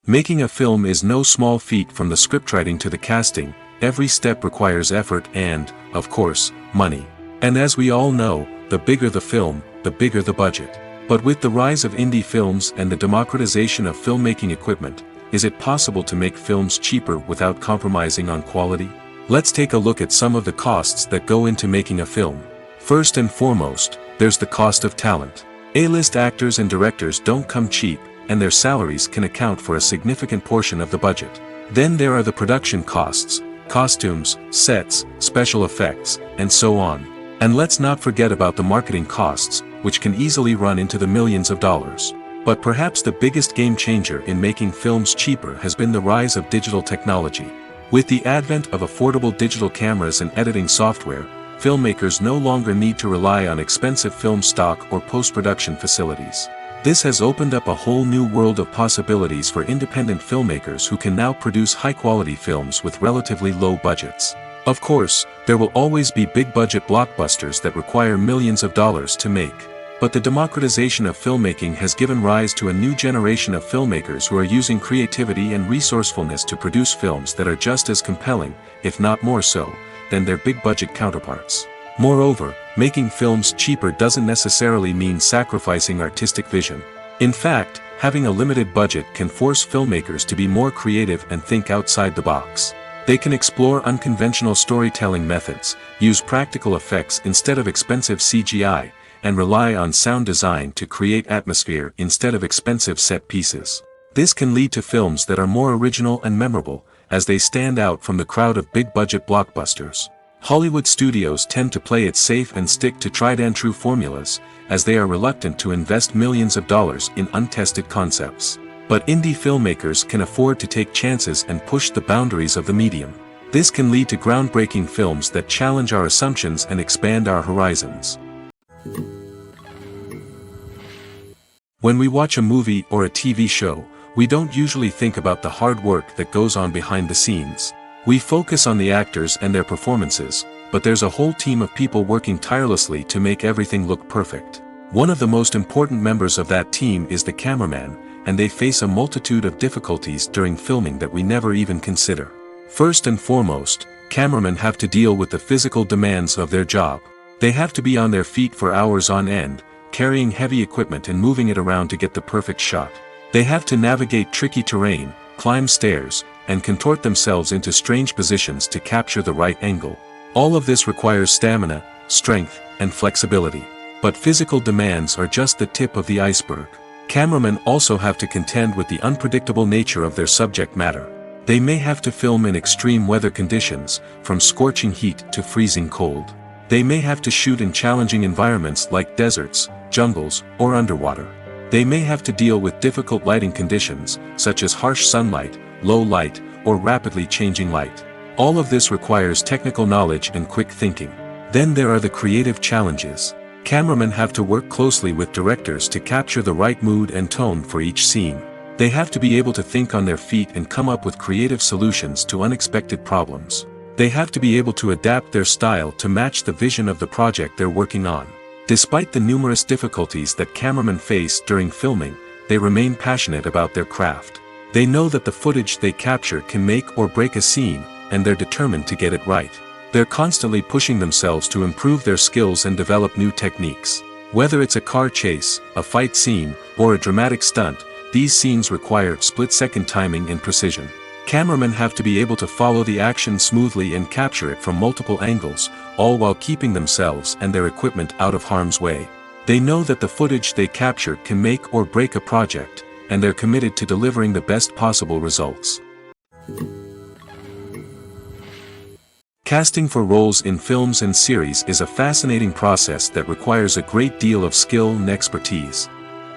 Speaker 1: Making a film is no small feat. From the scriptwriting to the casting, every step requires effort and, of course, money. And as we all know, the bigger the film, the bigger the budget. But with the rise of indie films and the democratization of filmmaking equipment, is it possible to make films cheaper without compromising on quality? Let's take a look at some of the costs that go into making a film. First and foremost, there's the cost of talent. A-list actors and directors don't come cheap, and their salaries can account for a significant portion of the budget. Then there are the production costs, costumes, sets, special effects, and so on. And let's not forget about the marketing costs, which can easily run into the millions of dollars. But perhaps the biggest game changer in making films cheaper has been the rise of digital technology. With the advent of affordable digital cameras and editing software, filmmakers no longer need to rely on expensive film stock or post-production facilities. This has opened up a whole new world of possibilities for independent filmmakers who can now produce high-quality films with relatively low budgets. Of course, there will always be big-budget blockbusters that require millions of dollars to make. But the democratization of filmmaking has given rise to a new generation of filmmakers who are using creativity and resourcefulness to produce films that are just as compelling, if not more so, than their big-budget counterparts. Moreover, making films cheaper doesn't necessarily mean sacrificing artistic vision. In fact, having a limited budget can force filmmakers to be more creative and think outside the box. They can explore unconventional storytelling methods, use practical effects instead of expensive CGI, and rely on sound design to create atmosphere instead of expensive set pieces. This can lead to films that are more original and memorable, as they stand out from the crowd of big-budget blockbusters. Hollywood studios tend to play it safe and stick to tried-and-true formulas, as they are reluctant to invest millions of dollars in untested concepts. But indie filmmakers can afford to take chances and push the boundaries of the medium. This can lead to groundbreaking films that challenge our assumptions and expand our horizons. When we watch a movie or a TV show, we don't usually think about the hard work that goes on behind the scenes. We focus on the actors and their performances, but there's a whole team of people working tirelessly to make everything look perfect. One of the most important members of that team is the cameraman, and they face a multitude of difficulties during filming that we never even consider. First and foremost, cameramen have to deal with the physical demands of their job. They have to be on their feet for hours on end, carrying heavy equipment and moving it around to get the perfect shot. They have to navigate tricky terrain, climb stairs, and contort themselves into strange positions to capture the right angle. All of this requires stamina, strength, and flexibility. But physical demands are just the tip of the iceberg. Cameramen also have to contend with the unpredictable nature of their subject matter. They may have to film in extreme weather conditions, from scorching heat to freezing cold. They may have to shoot in challenging environments like deserts, jungles, or underwater. They may have to deal with difficult lighting conditions, such as harsh sunlight, low light, or rapidly changing light. All of this requires technical knowledge and quick thinking. Then there are the creative challenges. Cameramen have to work closely with directors to capture the right mood and tone for each scene. They have to be able to think on their feet and come up with creative solutions to unexpected problems. They have to be able to adapt their style to match the vision of the project they're working on. Despite the numerous difficulties that cameramen face during filming, they remain passionate about their craft. They know that the footage they capture can make or break a scene, and they're determined to get it right. They're constantly pushing themselves to improve their skills and develop new techniques. Whether it's a car chase, a fight scene, or a dramatic stunt, these scenes require split-second timing and precision. Cameramen have to be able to follow the action smoothly and capture it from multiple angles, all while keeping themselves and their equipment out of harm's way. They know that the footage they capture can make or break a project, and they're committed to delivering the best possible results. Casting for roles in films and series is a fascinating process that requires a great deal of skill and expertise.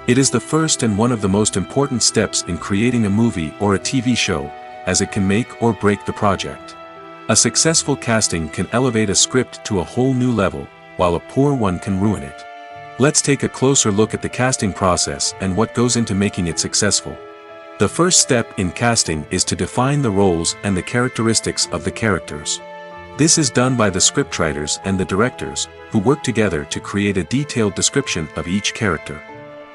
Speaker 1: It is the first and one of the most important steps in creating a movie or a TV show, as it can make or break the project. A successful casting can elevate a script to a whole new level, while a poor one can ruin it. Let's take a closer look at the casting process and what goes into making it successful. The first step in casting is to define the roles and the characteristics of the characters. This is done by the scriptwriters and the directors, who work together to create a detailed description of each character.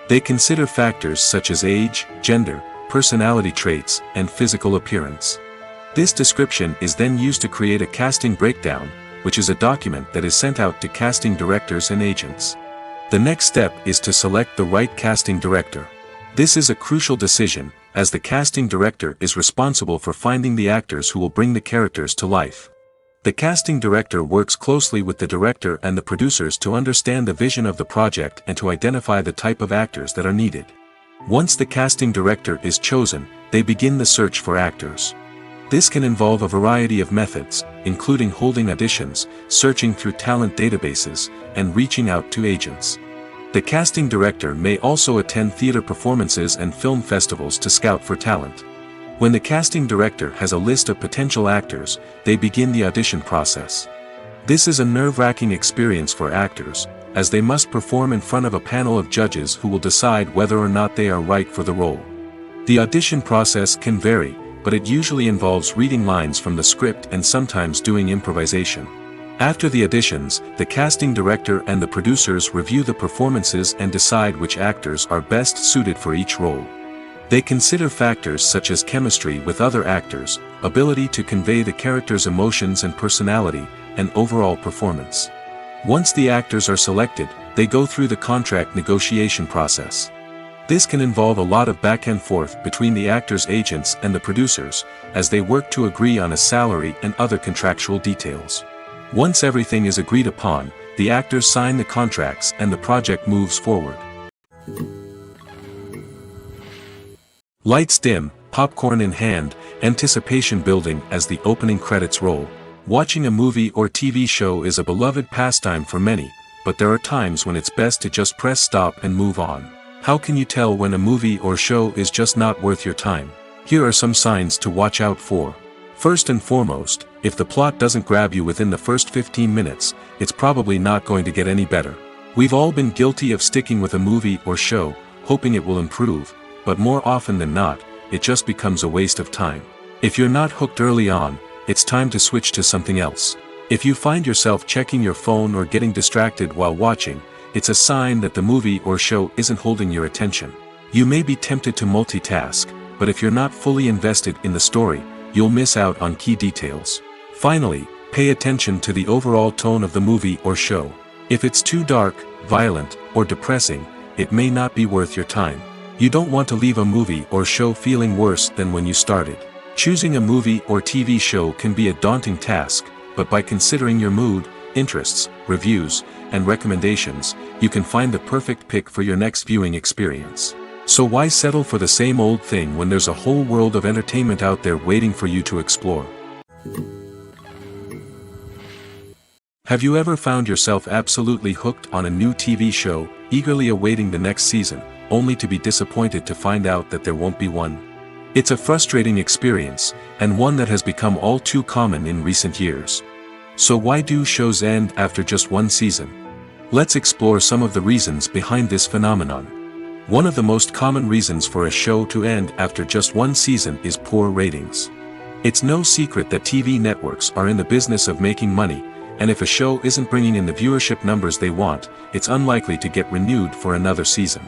Speaker 1: They consider factors such as age, gender, personality traits, and physical appearance. This description is then used to create a casting breakdown, which is a document that is sent out to casting directors and agents. The next step is to select the right casting director. This is a crucial decision, as the casting director is responsible for finding the actors who will bring the characters to life. The casting director works closely with the director and the producers to understand the vision of the project and to identify the type of actors that are needed. Once the casting director is chosen, they begin the search for actors. This can involve a variety of methods, including holding auditions, searching through talent databases, and reaching out to agents. The casting director may also attend theater performances and film festivals to scout for talent. When the casting director has a list of potential actors, they begin the audition process. This is a nerve-wracking experience for actors, as they must perform in front of a panel of judges who will decide whether or not they are right for the role. The audition process can vary, but it usually involves reading lines from the script and sometimes doing improvisation. After the auditions, the casting director and the producers review the performances and decide which actors are best suited for each role. They consider factors such as chemistry with other actors, ability to convey the character's emotions and personality, and overall performance. Once the actors are selected, they go through the contract negotiation process. This can involve a lot of back and forth between the actors' agents and the producers, as they work to agree on a salary and other contractual details. Once everything is agreed upon, the actors sign the contracts and the project moves forward. Lights dim, popcorn in hand, anticipation building as the opening credits roll. Watching a movie or TV show is a beloved pastime for many, but there are times when it's best to just press stop and move on. How can you tell when a movie or show is just not worth your time? Here are some signs to watch out for. First and foremost, if the plot doesn't grab you within the first 15 minutes, it's probably not going to get any better. We've all been guilty of sticking with a movie or show, hoping it will improve, but more often than not, it just becomes a waste of time. If you're not hooked early on, it's time to switch to something else. If you find yourself checking your phone or getting distracted while watching, it's a sign that the movie or show isn't holding your attention. You may be tempted to multitask, but if you're not fully invested in the story, you'll miss out on key details. Finally, pay attention to the overall tone of the movie or show. If it's too dark, violent, or depressing, it may not be worth your time. You don't want to leave a movie or show feeling worse than when you started. Choosing a movie or TV show can be a daunting task, but by considering your mood, interests, reviews, and recommendations, you can find the perfect pick for your next viewing experience. So why settle for the same old thing when there's a whole world of entertainment out there waiting for you to explore? Have you ever found yourself absolutely hooked on a new TV show, eagerly awaiting the next season, only to be disappointed to find out that there won't be one? It's a frustrating experience, and one that has become all too common in recent years. So why do shows end after just one season? Let's explore some of the reasons behind this phenomenon. One of the most common reasons for a show to end after just one season is poor ratings. It's no secret that TV networks are in the business of making money, and if a show isn't bringing in the viewership numbers they want, it's unlikely to get renewed for another season.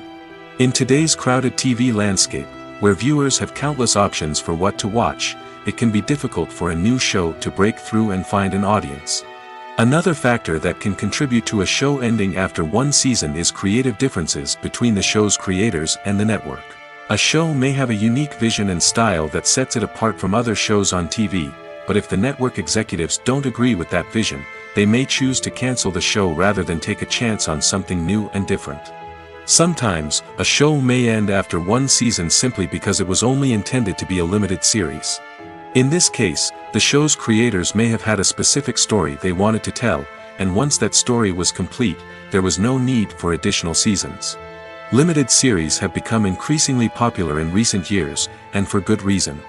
Speaker 1: In today's crowded TV landscape, where viewers have countless options for what to watch, it can be difficult for a new show to break through and find an audience. Another factor that can contribute to a show ending after one season is creative differences between the show's creators and the network. A show may have a unique vision and style that sets it apart from other shows on TV, but if the network executives don't agree with that vision, they may choose to cancel the show rather than take a chance on something new and different. Sometimes, a show may end after one season simply because it was only intended to be a limited series. In this case, the show's creators may have had a specific story they wanted to tell, and once that story was complete, there was no need for additional seasons. Limited series have become increasingly popular in recent years, and for good reason.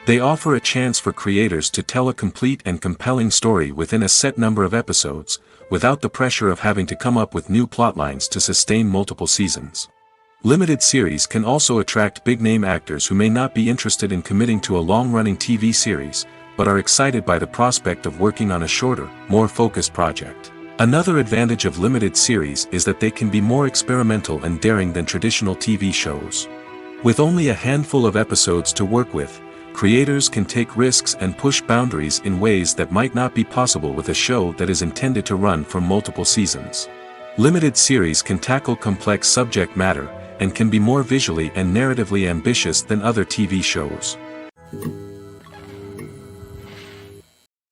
Speaker 1: They offer a chance for creators to tell a complete and compelling story within a set number of episodes, without the pressure of having to come up with new plotlines to sustain multiple seasons. Limited series can also attract big-name actors who may not be interested in committing to a long-running TV series, but are excited by the prospect of working on a shorter, more focused project. Another advantage of limited series is that they can be more experimental and daring than traditional TV shows. With only a handful of episodes to work with, creators can take risks and push boundaries in ways that might not be possible with a show that is intended to run for multiple seasons. Limited series can tackle complex subject matter, and can be more visually and narratively ambitious than other TV shows.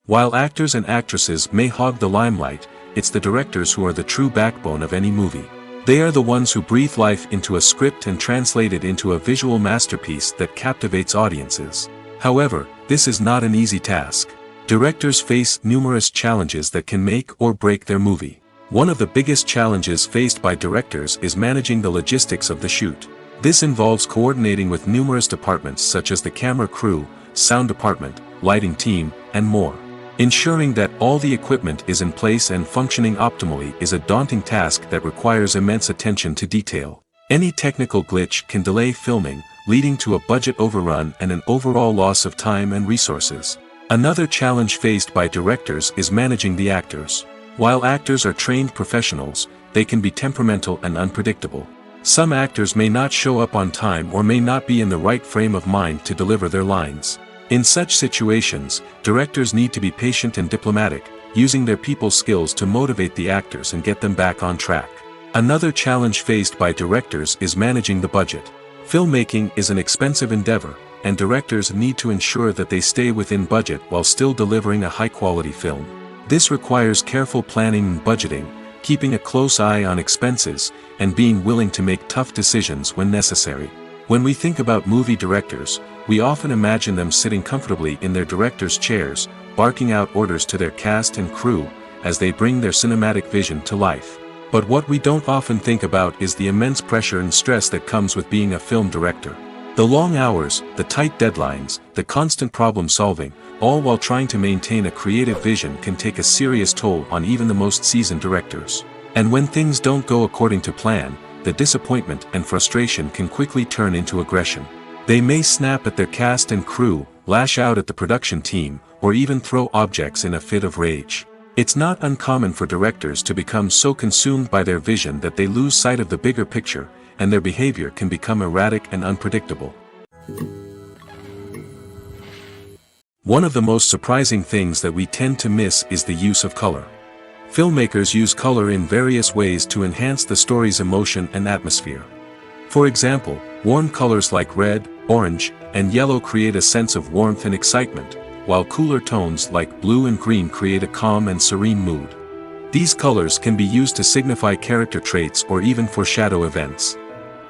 Speaker 1: While actors and actresses may hog the limelight, it's the directors who are the true backbone of any movie. They are the ones who breathe life into a script and translate it into a visual masterpiece that captivates audiences. However, this is not an easy task. Directors face numerous challenges that can make or break their movie. One of the biggest challenges faced by directors is managing the logistics of the shoot. This involves coordinating with numerous departments such as the camera crew, sound department, lighting team, and more. Ensuring that all the equipment is in place and functioning optimally is a daunting task that requires immense attention to detail. Any technical glitch can delay filming, leading to a budget overrun and an overall loss of time and resources. Another challenge faced by directors is managing the actors. While actors are trained professionals, they can be temperamental and unpredictable. Some actors may not show up on time or may not be in the right frame of mind to deliver their lines. In such situations, directors need to be patient and diplomatic, using their people skills to motivate the actors and get them back on track. Another challenge faced by directors is managing the budget. Filmmaking is an expensive endeavor, and directors need to ensure that they stay within budget while still delivering a high-quality film. This requires careful planning and budgeting, keeping a close eye on expenses, and being willing to make tough decisions when necessary. When we think about movie directors, we often imagine them sitting comfortably in their director's chairs, barking out orders to their cast and crew, as they bring their cinematic vision to life. But what we don't often think about is the immense pressure and stress that comes with being a film director. The long hours, the tight deadlines, the constant problem solving, all while trying to maintain a creative vision can take a serious toll on even the most seasoned directors. And when things don't go according to plan, the disappointment and frustration can quickly turn into aggression. They may snap at their cast and crew, lash out at the production team, or even throw objects in a fit of rage. It's not uncommon for directors to become so consumed by their vision that they lose sight of the bigger picture, and their behavior can become erratic and unpredictable. One of the most surprising things that we tend to miss is the use of color. Filmmakers use color in various ways to enhance the story's emotion and atmosphere. For example, warm colors like red, orange, and yellow create a sense of warmth and excitement, while cooler tones like blue and green create a calm and serene mood. These colors can be used to signify character traits or even foreshadow events.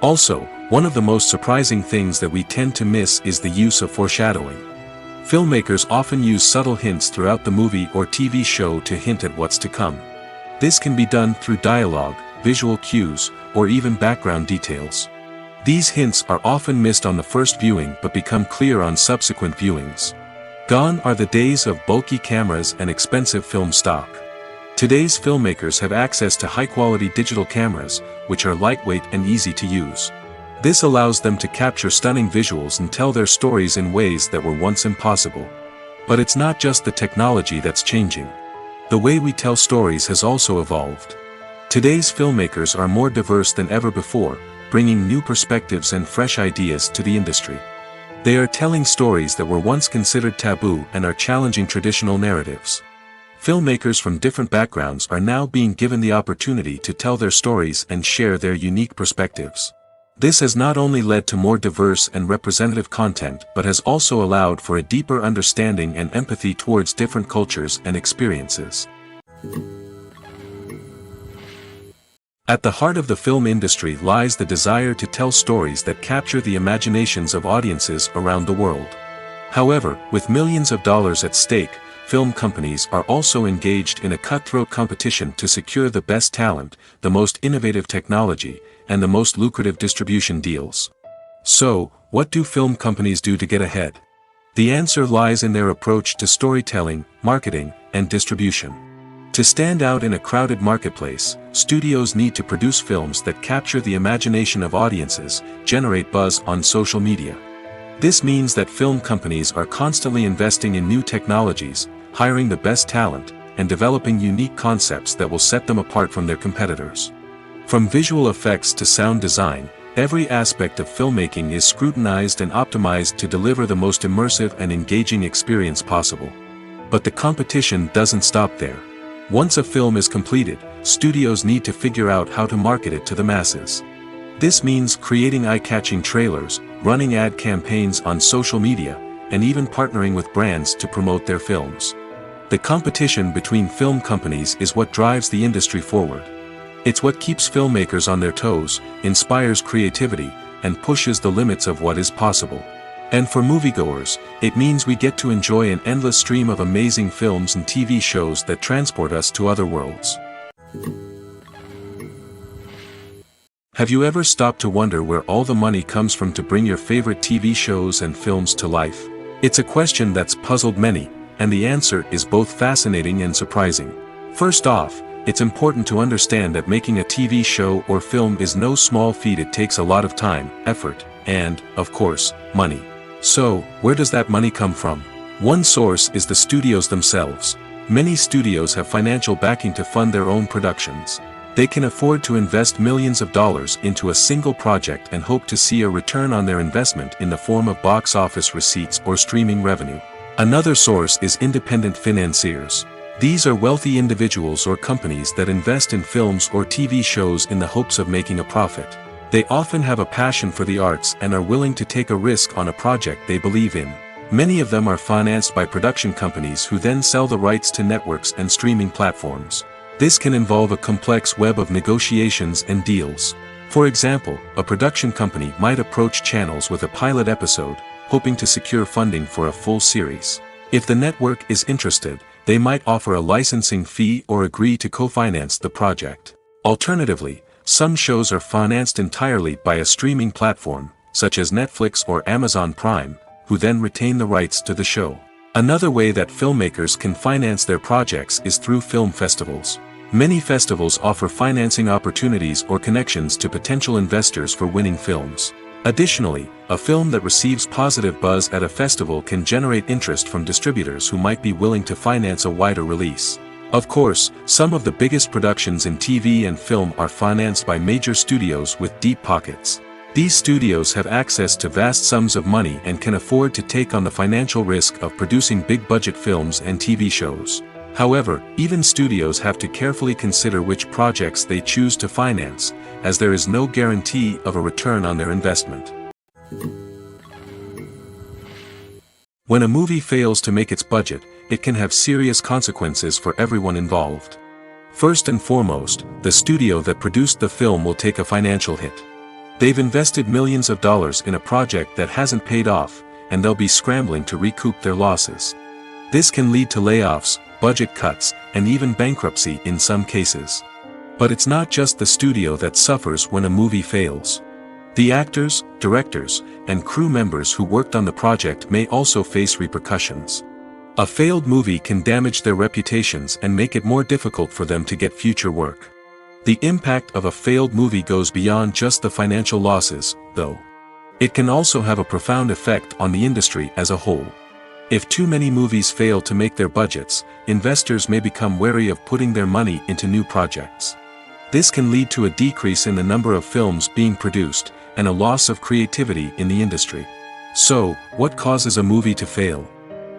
Speaker 1: Also, one of the most surprising things that we tend to miss is the use of foreshadowing. Filmmakers often use subtle hints throughout the movie or TV show to hint at what's to come. This can be done through dialogue, visual cues, or even background details. These hints are often missed on the first viewing but become clear on subsequent viewings. Gone are the days of bulky cameras and expensive film stock. Today's filmmakers have access to high-quality digital cameras, which are lightweight and easy to use. This allows them to capture stunning visuals and tell their stories in ways that were once impossible. But it's not just the technology that's changing. The way we tell stories has also evolved. Today's filmmakers are more diverse than ever before, bringing new perspectives and fresh ideas to the industry. They are telling stories that were once considered taboo and are challenging traditional narratives. Filmmakers from different backgrounds are now being given the opportunity to tell their stories and share their unique perspectives. This has not only led to more diverse and representative content but has also allowed for a deeper understanding and empathy towards different cultures and experiences. At the heart of the film industry lies the desire to tell stories that capture the imaginations of audiences around the world. However, with millions of dollars at stake, film companies are also engaged in a cutthroat competition to secure the best talent, the most innovative technology, and the most lucrative distribution deals. So, what do film companies do to get ahead? The answer lies in their approach to storytelling, marketing, and distribution. To stand out in a crowded marketplace, studios need to produce films that capture the imagination of audiences, generate buzz on social media. This means that film companies are constantly investing in new technologies, hiring the best talent, and developing unique concepts that will set them apart from their competitors. From visual effects to sound design, every aspect of filmmaking is scrutinized and optimized to deliver the most immersive and engaging experience possible. But the competition doesn't stop there. Once a film is completed, studios need to figure out how to market it to the masses. This means creating eye-catching trailers, running ad campaigns on social media, and even partnering with brands to promote their films. The competition between film companies is what drives the industry forward. It's what keeps filmmakers on their toes, inspires creativity, and pushes the limits of what is possible. And for moviegoers, it means we get to enjoy an endless stream of amazing films and TV shows that transport us to other worlds. Have you ever stopped to wonder where all the money comes from to bring your favorite TV shows and films to life? It's a question that's puzzled many, and the answer is both fascinating and surprising. First off, it's important to understand that making a TV show or film is no small feat. It takes a lot of time, effort, and, of course, money. So, where does that money come from? One source is the studios themselves. Many studios have financial backing to fund their own productions. They can afford to invest millions of dollars into a single project and hope to see a return on their investment in the form of box office receipts or streaming revenue. Another source is independent financiers. These are wealthy individuals or companies that invest in films or TV shows in the hopes of making a profit. They often have a passion for the arts and are willing to take a risk on a project they believe in. Many of them are financed by production companies who then sell the rights to networks and streaming platforms. This can involve a complex web of negotiations and deals. For example, a production company might approach channels with a pilot episode, hoping to secure funding for a full series. If the network is interested, they might offer a licensing fee or agree to co-finance the project. Alternatively, some shows are financed entirely by a streaming platform, such as Netflix or Amazon Prime, who then retain the rights to the show. Another way that filmmakers can finance their projects is through film festivals. Many festivals offer financing opportunities or connections to potential investors for winning films. Additionally, a film that receives positive buzz at a festival can generate interest from distributors who might be willing to finance a wider release. Of course, some of the biggest productions in TV and film are financed by major studios with deep pockets. These studios have access to vast sums of money and can afford to take on the financial risk of producing big-budget films and TV shows. However, even studios have to carefully consider which projects they choose to finance, as there is no guarantee of a return on their investment. When a movie fails to make its budget, it can have serious consequences for everyone involved. First and foremost, the studio that produced the film will take a financial hit. They've invested millions of dollars in a project that hasn't paid off, and they'll be scrambling to recoup their losses. This can lead to layoffs, budget cuts, and even bankruptcy in some cases. But it's not just the studio that suffers when a movie fails. The actors, directors, and crew members who worked on the project may also face repercussions. A failed movie can damage their reputations and make it more difficult for them to get future work. The impact of a failed movie goes beyond just the financial losses, though. It can also have a profound effect on the industry as a whole. If too many movies fail to make their budgets, investors may become wary of putting their money into new projects. This can lead to a decrease in the number of films being produced, and a loss of creativity in the industry. So, what causes a movie to fail?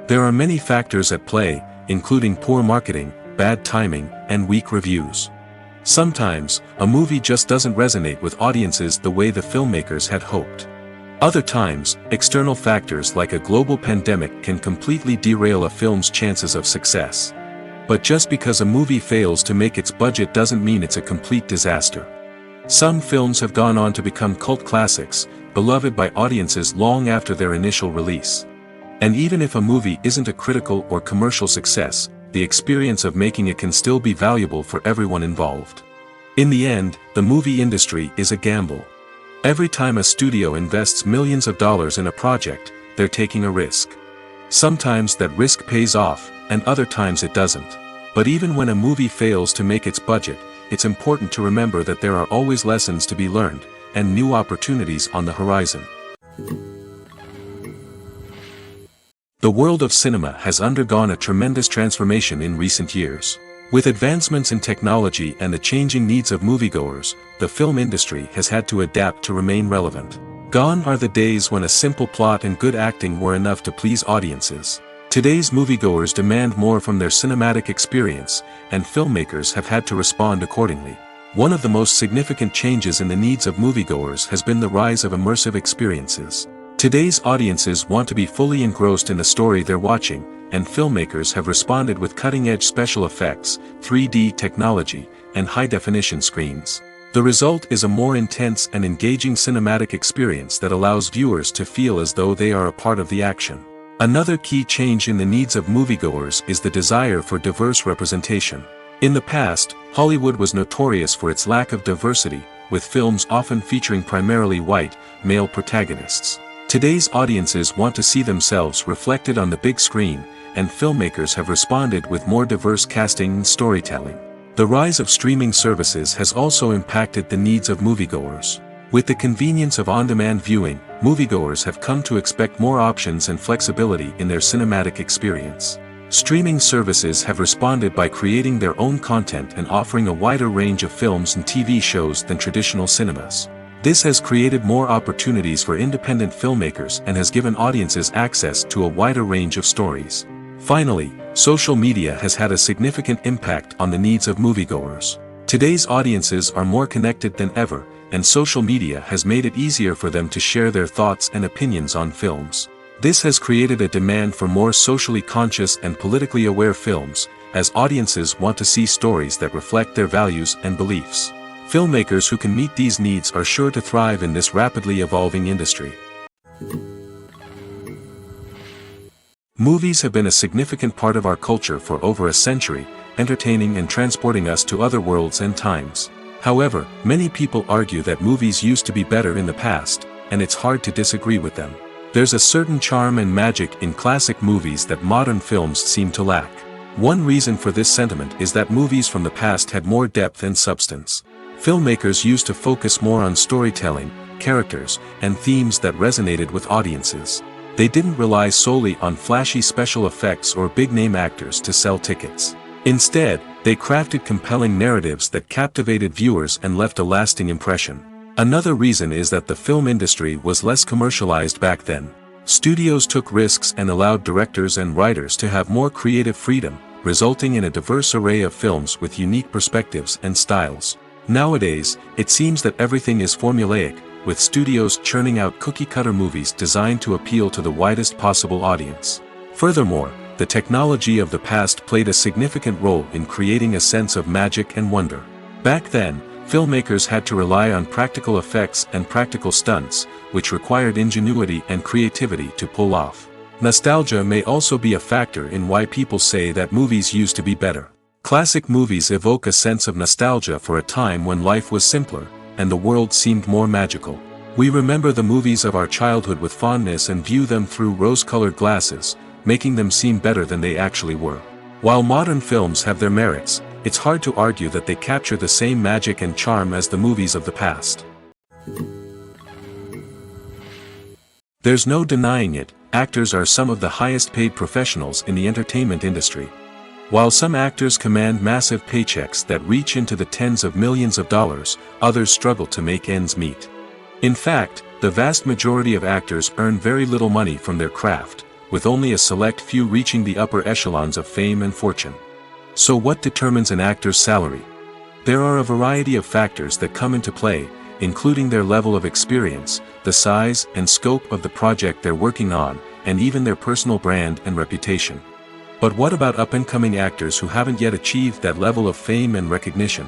Speaker 1: There are many factors at play, including poor marketing, bad timing, and weak reviews. Sometimes, a movie just doesn't resonate with audiences the way the filmmakers had hoped. Other times, external factors like a global pandemic can completely derail a film's chances of success. But just because a movie fails to make its budget doesn't mean it's a complete disaster. Some films have gone on to become cult classics, beloved by audiences long after their initial release. And even if a movie isn't a critical or commercial success, the experience of making it can still be valuable for everyone involved. In the end, the movie industry is a gamble. Every time a studio invests millions of dollars in a project, they're taking a risk. Sometimes that risk pays off, and other times it doesn't. But even when a movie fails to make its budget, it's important to remember that there are always lessons to be learned, and new opportunities on the horizon. The world of cinema has undergone a tremendous transformation in recent years. With advancements in technology and the changing needs of moviegoers, the film industry has had to adapt to remain relevant. Gone are the days when a simple plot and good acting were enough to please audiences. Today's moviegoers demand more from their cinematic experience, and filmmakers have had to respond accordingly. One of the most significant changes in the needs of moviegoers has been the rise of immersive experiences. Today's audiences want to be fully engrossed in the story they're watching, and filmmakers have responded with cutting-edge special effects, 3D technology, and high-definition screens. The result is a more intense and engaging cinematic experience that allows viewers to feel as though they are a part of the action. Another key change in the needs of moviegoers is the desire for diverse representation. In the past, Hollywood was notorious for its lack of diversity, with films often featuring primarily white, male protagonists. Today's audiences want to see themselves reflected on the big screen, and filmmakers have responded with more diverse casting and storytelling. The rise of streaming services has also impacted the needs of moviegoers. With the convenience of on-demand viewing, moviegoers have come to expect more options and flexibility in their cinematic experience. Streaming services have responded by creating their own content and offering a wider range of films and TV shows than traditional cinemas. This has created more opportunities for independent filmmakers and has given audiences access to a wider range of stories. Finally, social media has had a significant impact on the needs of moviegoers. Today's audiences are more connected than ever, and social media has made it easier for them to share their thoughts and opinions on films. This has created a demand for more socially conscious and politically aware films, as audiences want to see stories that reflect their values and beliefs. Filmmakers who can meet these needs are sure to thrive in this rapidly evolving industry. Movies have been a significant part of our culture for over a century, entertaining and transporting us to other worlds and times. However, many people argue that movies used to be better in the past, and it's hard to disagree with them. There's a certain charm and magic in classic movies that modern films seem to lack. One reason for this sentiment is that movies from the past had more depth and substance. Filmmakers used to focus more on storytelling, characters, and themes that resonated with audiences. They didn't rely solely on flashy special effects or big-name actors to sell tickets. Instead, they crafted compelling narratives that captivated viewers and left a lasting impression. Another reason is that the film industry was less commercialized back then. Studios took risks and allowed directors and writers to have more creative freedom, resulting in a diverse array of films with unique perspectives and styles. Nowadays, it seems that everything is formulaic, with studios churning out cookie-cutter movies designed to appeal to the widest possible audience. Furthermore, the technology of the past played a significant role in creating a sense of magic and wonder. Back then, filmmakers had to rely on practical effects and practical stunts, which required ingenuity and creativity to pull off. Nostalgia may also be a factor in why people say that movies used to be better. Classic movies evoke a sense of nostalgia for a time when life was simpler, and the world seemed more magical. We remember the movies of our childhood with fondness and view them through rose-colored glasses, making them seem better than they actually were. While modern films have their merits, it's hard to argue that they capture the same magic and charm as the movies of the past. There's no denying it, actors are some of the highest-paid professionals in the entertainment industry. While some actors command massive paychecks that reach into the tens of millions of dollars, others struggle to make ends meet. In fact, the vast majority of actors earn very little money from their craft, with only a select few reaching the upper echelons of fame and fortune. So what determines an actor's salary? There are a variety of factors that come into play, including their level of experience, the size and scope of the project they're working on, and even their personal brand and reputation. But what about up-and-coming actors who haven't yet achieved that level of fame and recognition?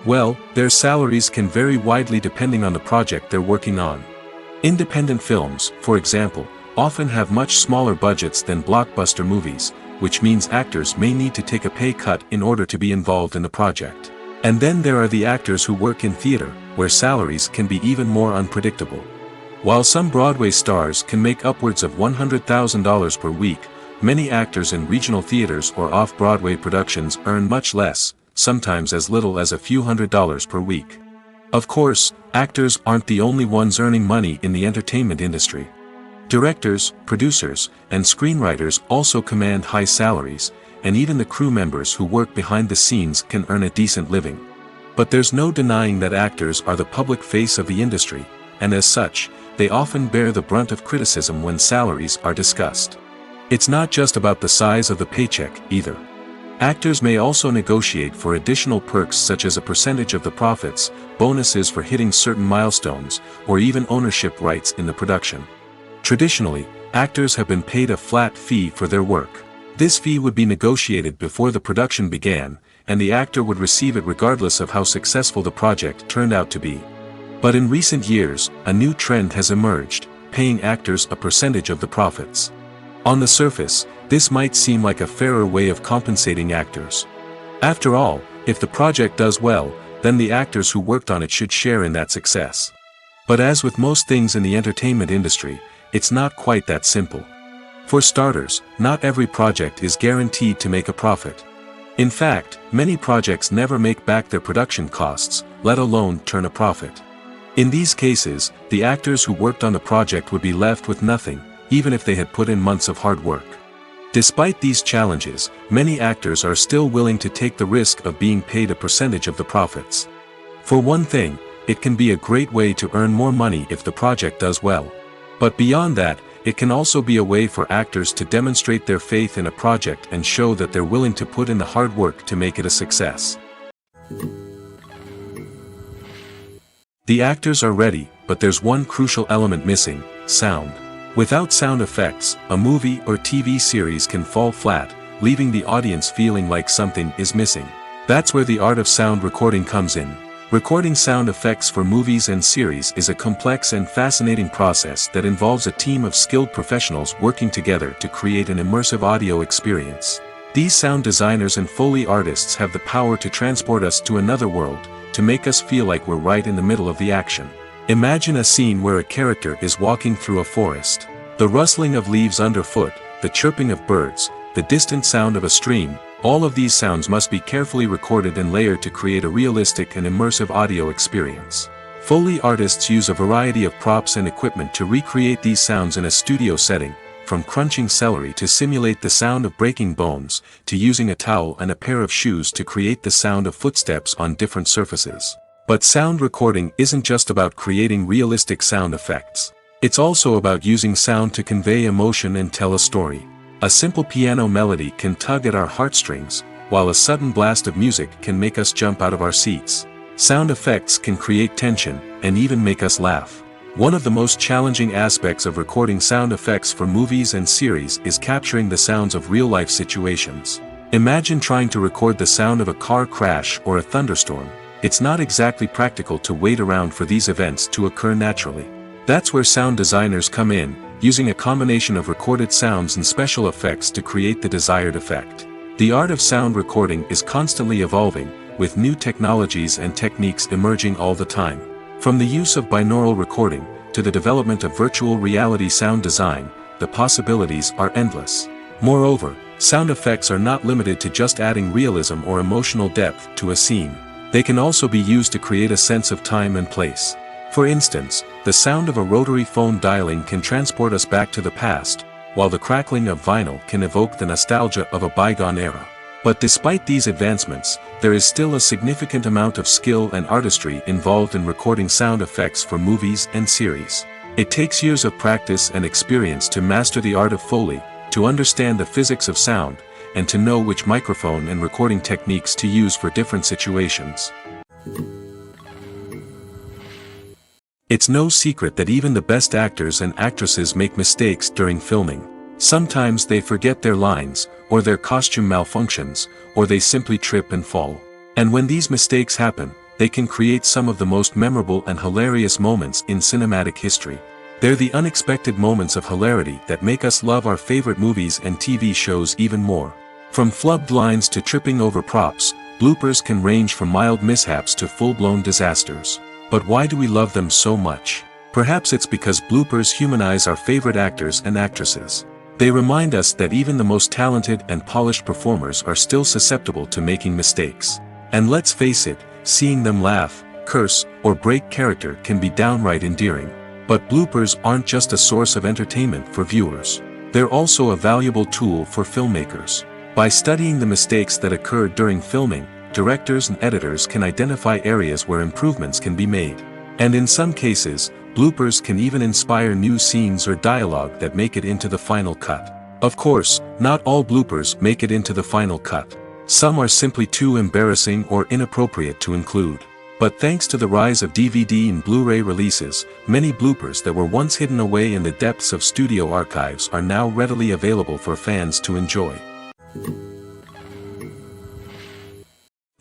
Speaker 1: Well, their salaries can vary widely depending on the project they're working on. Independent films, for example, often have much smaller budgets than blockbuster movies, which means actors may need to take a pay cut in order to be involved in the project. And then there are the actors who work in theater, where salaries can be even more unpredictable. While some Broadway stars can make upwards of $100,000 per week, many actors in regional theaters or off-Broadway productions earn much less, sometimes as little as a few $100s per week. Of course, actors aren't the only ones earning money in the entertainment industry. Directors, producers, and screenwriters also command high salaries, and even the crew members who work behind the scenes can earn a decent living. But there's no denying that actors are the public face of the industry, and as such, they often bear the brunt of criticism when salaries are discussed. It's not just about the size of the paycheck, either. Actors may also negotiate for additional perks such as a percentage of the profits, bonuses for hitting certain milestones, or even ownership rights in the production. Traditionally, actors have been paid a flat fee for their work. This fee would be negotiated before the production began, and the actor would receive it regardless of how successful the project turned out to be. But in recent years, a new trend has emerged, paying actors a percentage of the profits. On the surface, this might seem like a fairer way of compensating actors. After all, if the project does well, then the actors who worked on it should share in that success. But as with most things in the entertainment industry, it's not quite that simple. For starters, not every project is guaranteed to make a profit. In fact, many projects never make back their production costs, let alone turn a profit. In these cases, the actors who worked on the project would be left with nothing, even if they had put in months of hard work. Despite these challenges, many actors are still willing to take the risk of being paid a percentage of the profits. For one thing, it can be a great way to earn more money if the project does well. But beyond that, it can also be a way for actors to demonstrate their faith in a project and show that they're willing to put in the hard work to make it a success. The actors are ready, but there's one crucial element missing: sound. Without sound effects, a movie or TV series can fall flat, leaving the audience feeling like something is missing. That's where the art of sound recording comes in. Recording sound effects for movies and series is a complex and fascinating process that involves a team of skilled professionals working together to create an immersive audio experience. These sound designers and Foley artists have the power to transport us to another world, to make us feel like we're right in the middle of the action. Imagine a scene where a character is walking through a forest. The rustling of leaves underfoot, the chirping of birds, the distant sound of a stream, all of these sounds must be carefully recorded and layered to create a realistic and immersive audio experience. Foley artists use a variety of props and equipment to recreate these sounds in a studio setting, from crunching celery to simulate the sound of breaking bones, to using a towel and a pair of shoes to create the sound of footsteps on different surfaces. But sound recording isn't just about creating realistic sound effects. It's also about using sound to convey emotion and tell a story. A simple piano melody can tug at our heartstrings, while a sudden blast of music can make us jump out of our seats. Sound effects can create tension, and even make us laugh. One of the most challenging aspects of recording sound effects for movies and series is capturing the sounds of real-life situations. Imagine trying to record the sound of a car crash or a thunderstorm. It's not exactly practical to wait around for these events to occur naturally. That's where sound designers come in, using a combination of recorded sounds and special effects to create the desired effect. The art of sound recording is constantly evolving, with new technologies and techniques emerging all the time. From the use of binaural recording, to the development of virtual reality sound design, the possibilities are endless. Moreover, sound effects are not limited to just adding realism or emotional depth to a scene. They can also be used to create a sense of time and place. For instance, the sound of a rotary phone dialing can transport us back to the past, while the crackling of vinyl can evoke the nostalgia of a bygone era. But despite these advancements, there is still a significant amount of skill and artistry involved in recording sound effects for movies and series. It takes years of practice and experience to master the art of Foley, to understand the physics of sound, and to know which microphone and recording techniques to use for different situations. It's no secret that even the best actors and actresses make mistakes during filming. Sometimes they forget their lines, or their costume malfunctions, or they simply trip and fall. And when these mistakes happen, they can create some of the most memorable and hilarious moments in cinematic history. They're the unexpected moments of hilarity that make us love our favorite movies and TV shows even more. From flubbed lines to tripping over props, bloopers can range from mild mishaps to full-blown disasters. But why do we love them so much? Perhaps it's because bloopers humanize our favorite actors and actresses. They remind us that even the most talented and polished performers are still susceptible to making mistakes. And let's face it, seeing them laugh, curse, or break character can be downright endearing. But bloopers aren't just a source of entertainment for viewers. They're also a valuable tool for filmmakers. By studying the mistakes that occurred during filming, directors and editors can identify areas where improvements can be made. And in some cases, bloopers can even inspire new scenes or dialogue that make it into the final cut. Of course, not all bloopers make it into the final cut. Some are simply too embarrassing or inappropriate to include. But thanks to the rise of DVD and Blu-ray releases, many bloopers that were once hidden away in the depths of studio archives are now readily available for fans to enjoy.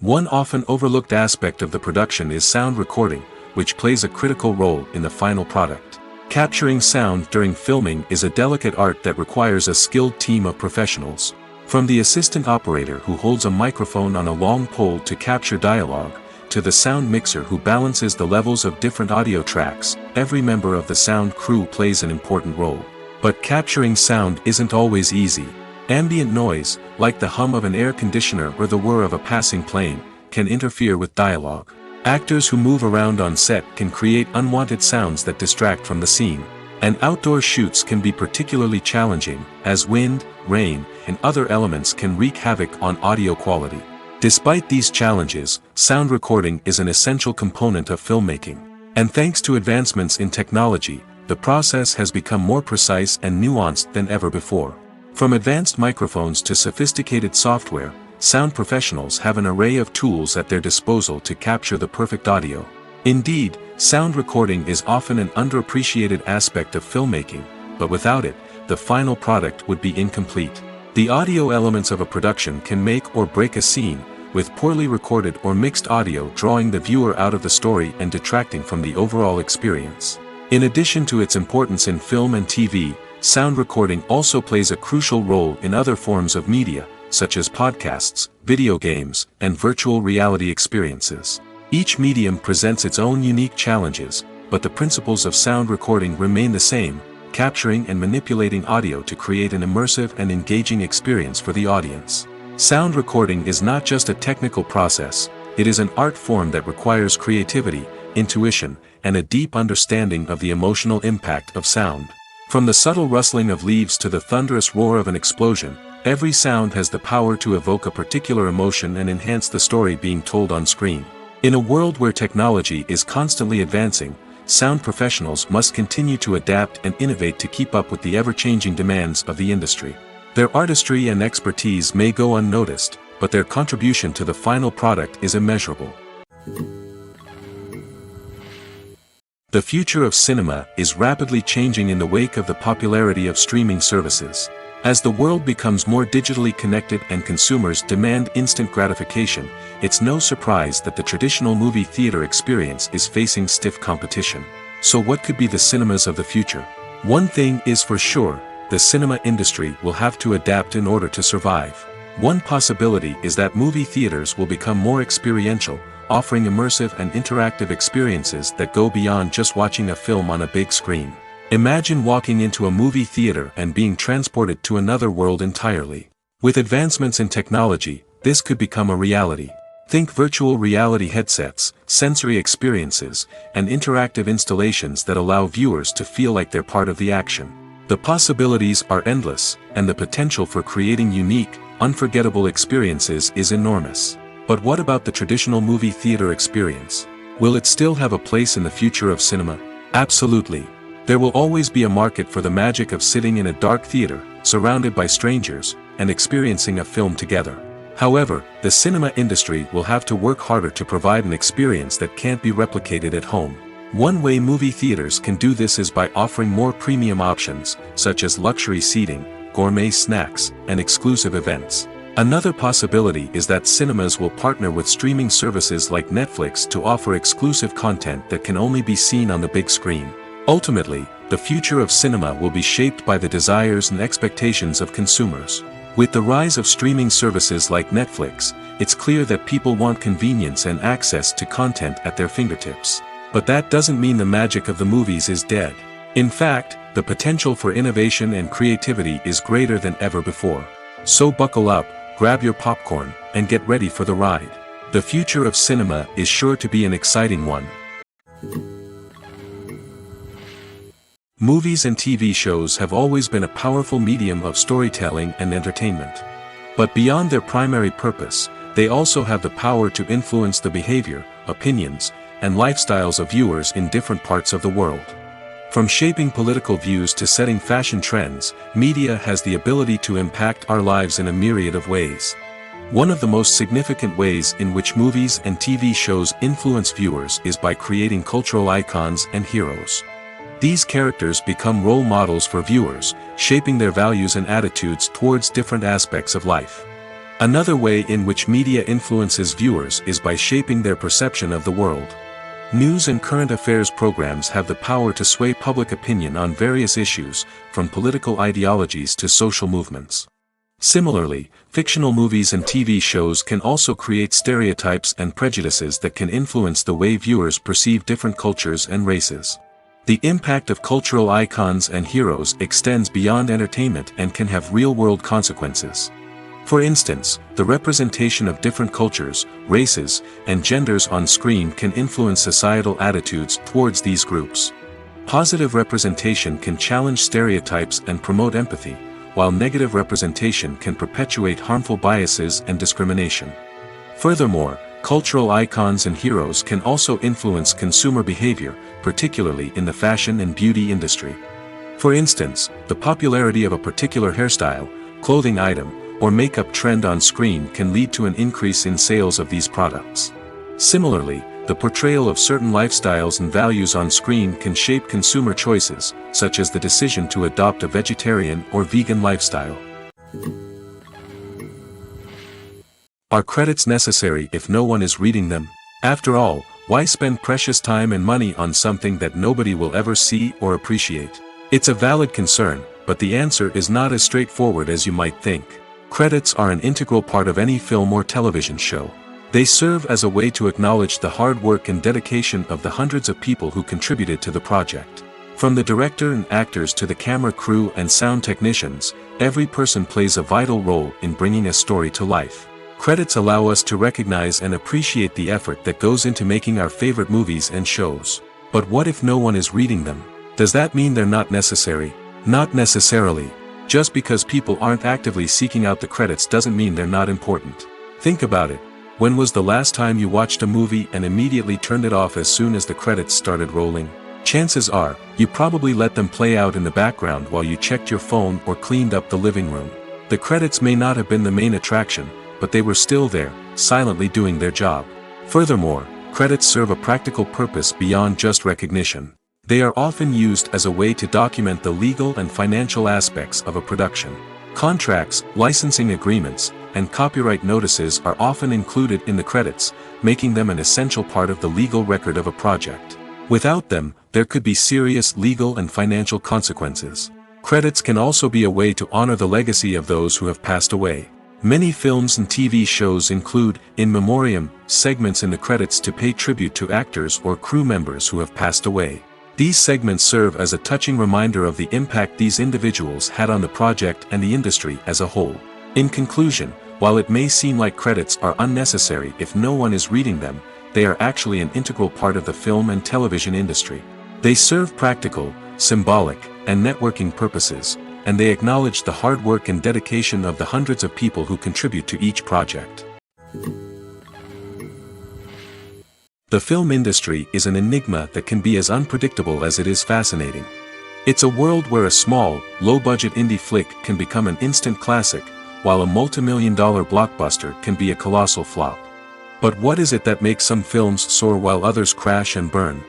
Speaker 1: One often overlooked aspect of the production is sound recording, which plays a critical role in the final product. Capturing sound during filming is a delicate art that requires a skilled team of professionals. From the assistant operator who holds a microphone on a long pole to capture dialogue, to the sound mixer who balances the levels of different audio tracks, every member of the sound crew plays an important role. But capturing sound isn't always easy. Ambient noise, like the hum of an air conditioner or the whir of a passing plane, can interfere with dialogue. Actors who move around on set can create unwanted sounds that distract from the scene. And outdoor shoots can be particularly challenging, as wind, rain, and other elements can wreak havoc on audio quality. Despite these challenges, sound recording is an essential component of filmmaking. And thanks to advancements in technology, the process has become more precise and nuanced than ever before. From advanced microphones to sophisticated software, sound professionals have an array of tools at their disposal to capture the perfect audio. Indeed, sound recording is often an underappreciated aspect of filmmaking, but without it, the final product would be incomplete. The audio elements of a production can make or break a scene, with poorly recorded or mixed audio drawing the viewer out of the story and detracting from the overall experience. In addition to its importance in film and TV, sound recording also plays a crucial role in other forms of media, such as podcasts, video games, and virtual reality experiences. Each medium presents its own unique challenges, but the principles of sound recording remain the same, capturing and manipulating audio to create an immersive and engaging experience for the audience. Sound recording is not just a technical process, it is an art form that requires creativity, intuition, and a deep understanding of the emotional impact of sound. From the subtle rustling of leaves to the thunderous roar of an explosion, every sound has the power to evoke a particular emotion and enhance the story being told on screen. In a world where technology is constantly advancing, sound professionals must continue to adapt and innovate to keep up with the ever-changing demands of the industry. Their artistry and expertise may go unnoticed, but their contribution to the final product is immeasurable. The future of cinema is rapidly changing in the wake of the popularity of streaming services. As the world becomes more digitally connected and consumers demand instant gratification, it's no surprise that the traditional movie theater experience is facing stiff competition. So what could be the cinemas of the future? One thing is for sure, the cinema industry will have to adapt in order to survive. One possibility is that movie theaters will become more experiential, offering immersive and interactive experiences that go beyond just watching a film on a big screen. Imagine walking into a movie theater and being transported to another world entirely. With advancements in technology, this could become a reality. Think virtual reality headsets, sensory experiences, and interactive installations that allow viewers to feel like they're part of the action. The possibilities are endless, and the potential for creating unique, unforgettable experiences is enormous. But what about the traditional movie theater experience? Will it still have a place in the future of cinema? Absolutely. There will always be a market for the magic of sitting in a dark theater, surrounded by strangers, and experiencing a film together. However, the cinema industry will have to work harder to provide an experience that can't be replicated at home. One way movie theaters can do this is by offering more premium options, such as luxury seating, gourmet snacks, and exclusive events. Another possibility is that cinemas will partner with streaming services like Netflix to offer exclusive content that can only be seen on the big screen. Ultimately, the future of cinema will be shaped by the desires and expectations of consumers. With the rise of streaming services like Netflix, it's clear that people want convenience and access to content at their fingertips. But that doesn't mean the magic of the movies is dead. In fact, The potential for innovation and creativity is greater than ever before. So buckle up, grab your popcorn, and get ready for the ride. The future of cinema is sure to be an exciting one. Movies and TV shows have always been a powerful medium of storytelling and entertainment. But beyond their primary purpose, they also have the power to influence the behavior, opinions, and lifestyles of viewers in different parts of the world. From shaping political views to setting fashion trends, media has the ability to impact our lives in a myriad of ways. One of the most significant ways in which movies and TV shows influence viewers is by creating cultural icons and heroes. These characters become role models for viewers, shaping their values and attitudes towards different aspects of life. Another way in which media influences viewers is by shaping their perception of the world. News and current affairs programs have the power to sway public opinion on various issues, from political ideologies to social movements. Similarly, fictional movies and TV shows can also create stereotypes and prejudices that can influence the way viewers perceive different cultures and races. The impact of cultural icons and heroes extends beyond entertainment and can have real-world consequences. For instance, the representation of different cultures, races, and genders on screen can influence societal attitudes towards these groups. Positive representation can challenge stereotypes and promote empathy, while negative representation can perpetuate harmful biases and discrimination. Furthermore, cultural icons and heroes can also influence consumer behavior, particularly in the fashion and beauty industry. For instance, the popularity of a particular hairstyle, clothing item, or makeup trend on screen can lead to an increase in sales of these products. Similarly, the portrayal of certain lifestyles and values on screen can shape consumer choices, such as the decision to adopt a vegetarian or vegan lifestyle. Are credits necessary if no one is reading them? After all, why spend precious time and money on something that nobody will ever see or appreciate? It's a valid concern, but the answer is not as straightforward as you might think. Credits are an integral part of any film or television show. They serve as a way to acknowledge the hard work and dedication of the hundreds of people who contributed to the project. From the director and actors to the camera crew and sound technicians, every person plays a vital role in bringing a story to life. Credits allow us to recognize and appreciate the effort that goes into making our favorite movies and shows. But what if no one is reading them? Does that mean they're not necessary? Not necessarily. Just because people aren't actively seeking out the credits doesn't mean they're not important. Think about it. When was the last time you watched a movie and immediately turned it off as soon as the credits started rolling? Chances are, you probably let them play out in the background while you checked your phone or cleaned up the living room. The credits may not have been the main attraction, but they were still there, silently doing their job. Furthermore, credits serve a practical purpose beyond just recognition. They are often used as a way to document the legal and financial aspects of a production. Contracts, licensing agreements, and copyright notices are often included in the credits, making them an essential part of the legal record of a project. Without them, there could be serious legal and financial consequences. Credits can also be a way to honor the legacy of those who have passed away. Many films and TV shows include, in memoriam, segments in the credits to pay tribute to actors or crew members who have passed away. These segments serve as a touching reminder of the impact these individuals had on the project and the industry as a whole. In conclusion, while it may seem like credits are unnecessary if no one is reading them, they are actually an integral part of the film and television industry. They serve practical, symbolic, and networking purposes, and they acknowledge the hard work and dedication of the hundreds of people who contribute to each project. The film industry is an enigma that can be as unpredictable as it is fascinating. It's a world where a small, low-budget indie flick can become an instant classic, while a multi-million-dollar blockbuster can be a colossal flop. But what is it that makes some films soar while others crash and burn?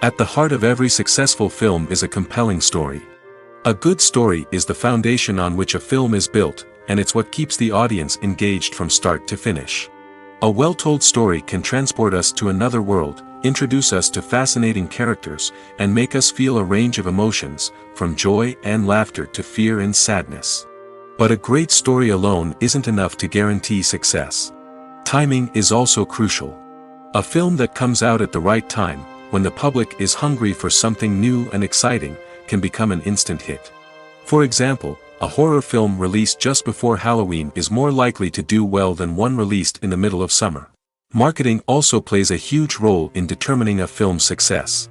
Speaker 1: At the heart of every successful film is a compelling story. A good story is the foundation on which a film is built, and it's what keeps the audience engaged from start to finish. A well-told story can transport us to another world, introduce us to fascinating characters, and make us feel a range of emotions, from joy and laughter to fear and sadness. But a great story alone isn't enough to guarantee success. Timing is also crucial. A film that comes out at the right time, when the public is hungry for something new and exciting, can become an instant hit. For example, a horror film released just before Halloween is more likely to do well than one released in the middle of summer. Marketing also plays a huge role in determining a film's success.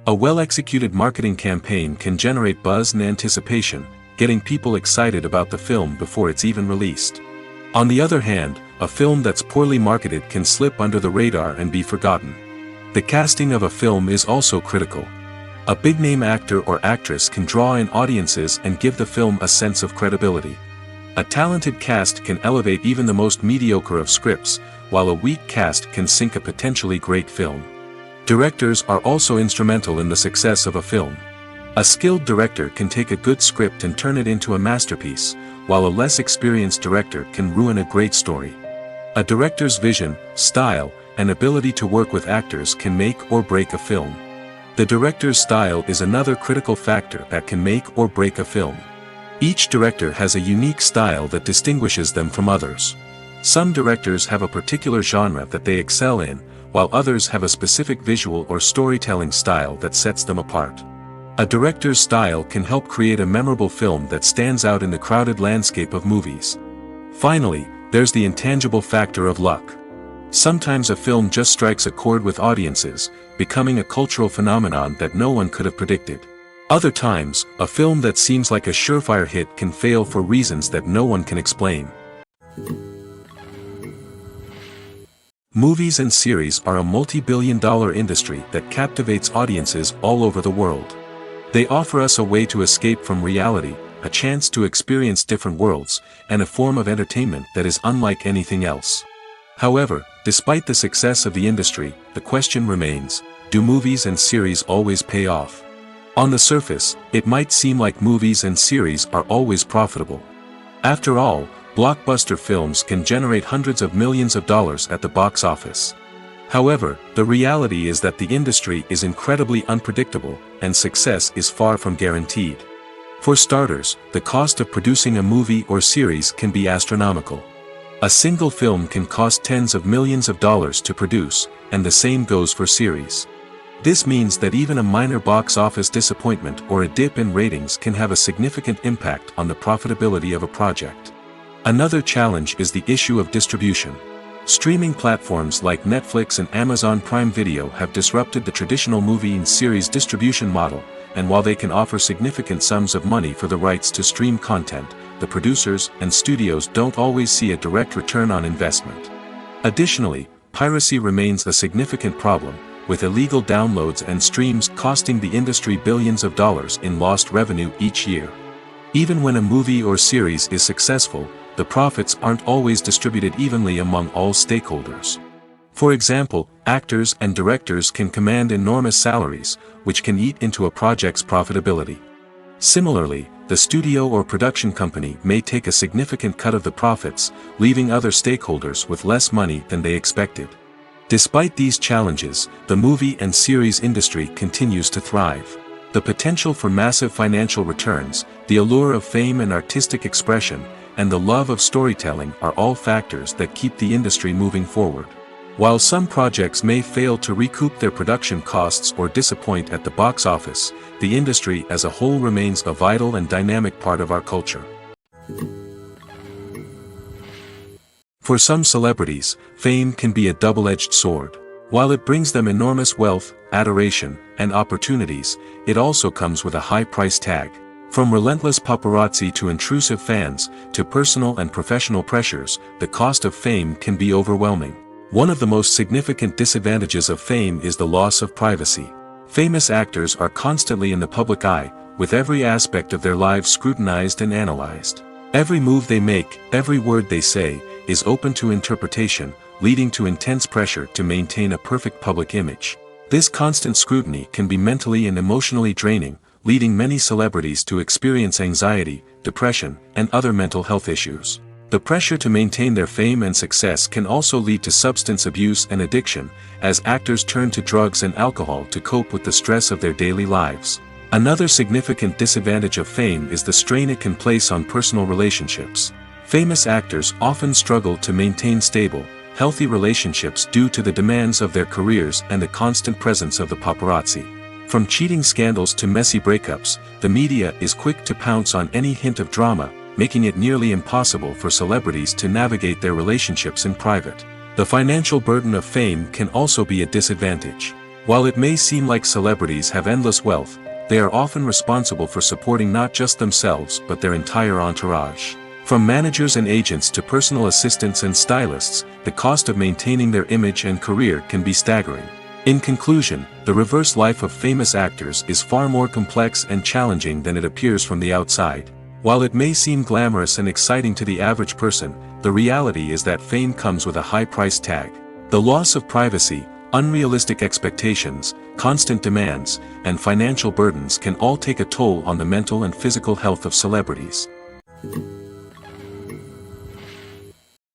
Speaker 1: A well-executed marketing campaign can generate buzz and anticipation, getting people excited about the film before it's even released. On the other hand, a film that's poorly marketed can slip under the radar and be forgotten. The casting of a film is also critical. A big-name actor or actress can draw in audiences and give the film a sense of credibility. A talented cast can elevate even the most mediocre of scripts, while a weak cast can sink a potentially great film. Directors are also instrumental in the success of a film. A skilled director can take a good script and turn it into a masterpiece, while a less experienced director can ruin a great story. A director's vision, style, and ability to work with actors can make or break a film. The director's style is another critical factor that can make or break a film. Each director has a unique style that distinguishes them from others. Some directors have a particular genre that they excel in, while others have a specific visual or storytelling style that sets them apart. A director's style can help create a memorable film that stands out in the crowded landscape of movies. Finally, there's the intangible factor of luck. Sometimes a film just strikes a chord with audiences, becoming a cultural phenomenon that no one could have predicted. Other times, a film that seems like a surefire hit can fail for reasons that no one can explain. Movies and series are a multi-billion-dollar industry that captivates audiences all over the world. They offer us a way to escape from reality, a chance to experience different worlds, and a form of entertainment that is unlike anything else. However, despite the success of the industry, the question remains, do movies and series always pay off? On the surface, it might seem like movies and series are always profitable. After all, blockbuster films can generate hundreds of millions of dollars at the box office. However, the reality is that the industry is incredibly unpredictable, and success is far from guaranteed. For starters, the cost of producing a movie or series can be astronomical. A single film can cost tens of millions of dollars to produce, and the same goes for series. This means that even a minor box office disappointment or a dip in ratings can have a significant impact on the profitability of a project. Another challenge is the issue of distribution. Streaming platforms like Netflix and Amazon Prime Video have disrupted the traditional movie and series distribution model, and while they can offer significant sums of money for the rights to stream content, the producers and studios don't always see a direct return on investment. Additionally, piracy remains a significant problem, with illegal downloads and streams costing the industry billions of dollars in lost revenue each year. Even when a movie or series is successful, the profits aren't always distributed evenly among all stakeholders. For example, actors and directors can command enormous salaries, which can eat into a project's profitability. Similarly, the studio or production company may take a significant cut of the profits, leaving other stakeholders with less money than they expected. Despite these challenges, the movie and series industry continues to thrive. The potential for massive financial returns, the allure of fame and artistic expression, and the love of storytelling are all factors that keep the industry moving forward. While some projects may fail to recoup their production costs or disappoint at the box office, the industry as a whole remains a vital and dynamic part of our culture. For some celebrities, fame can be a double-edged sword. While it brings them enormous wealth, adoration, and opportunities, it also comes with a high price tag. From relentless paparazzi to intrusive fans, to personal and professional pressures, the cost of fame can be overwhelming. One of the most significant disadvantages of fame is the loss of privacy. Famous actors are constantly in the public eye, with every aspect of their lives scrutinized and analyzed. Every move they make, every word they say, is open to interpretation, leading to intense pressure to maintain a perfect public image. This constant scrutiny can be mentally and emotionally draining, leading many celebrities to experience anxiety, depression, and other mental health issues. The pressure to maintain their fame and success can also lead to substance abuse and addiction, as actors turn to drugs and alcohol to cope with the stress of their daily lives. Another significant disadvantage of fame is the strain it can place on personal relationships. Famous actors often struggle to maintain stable, healthy relationships due to the demands of their careers and the constant presence of the paparazzi. From cheating scandals to messy breakups, the media is quick to pounce on any hint of drama, making it nearly impossible for celebrities to navigate their relationships in private. The financial burden of fame can also be a disadvantage. While it may seem like celebrities have endless wealth, they are often responsible for supporting not just themselves but their entire entourage. From managers and agents to personal assistants and stylists, the cost of maintaining their image and career can be staggering. In conclusion, the reverse life of famous actors is far more complex and challenging than it appears from the outside. While it may seem glamorous and exciting to the average person, the reality is that fame comes with a high price tag. The loss of privacy, unrealistic expectations, constant demands, and financial burdens can all take a toll on the mental and physical health of celebrities.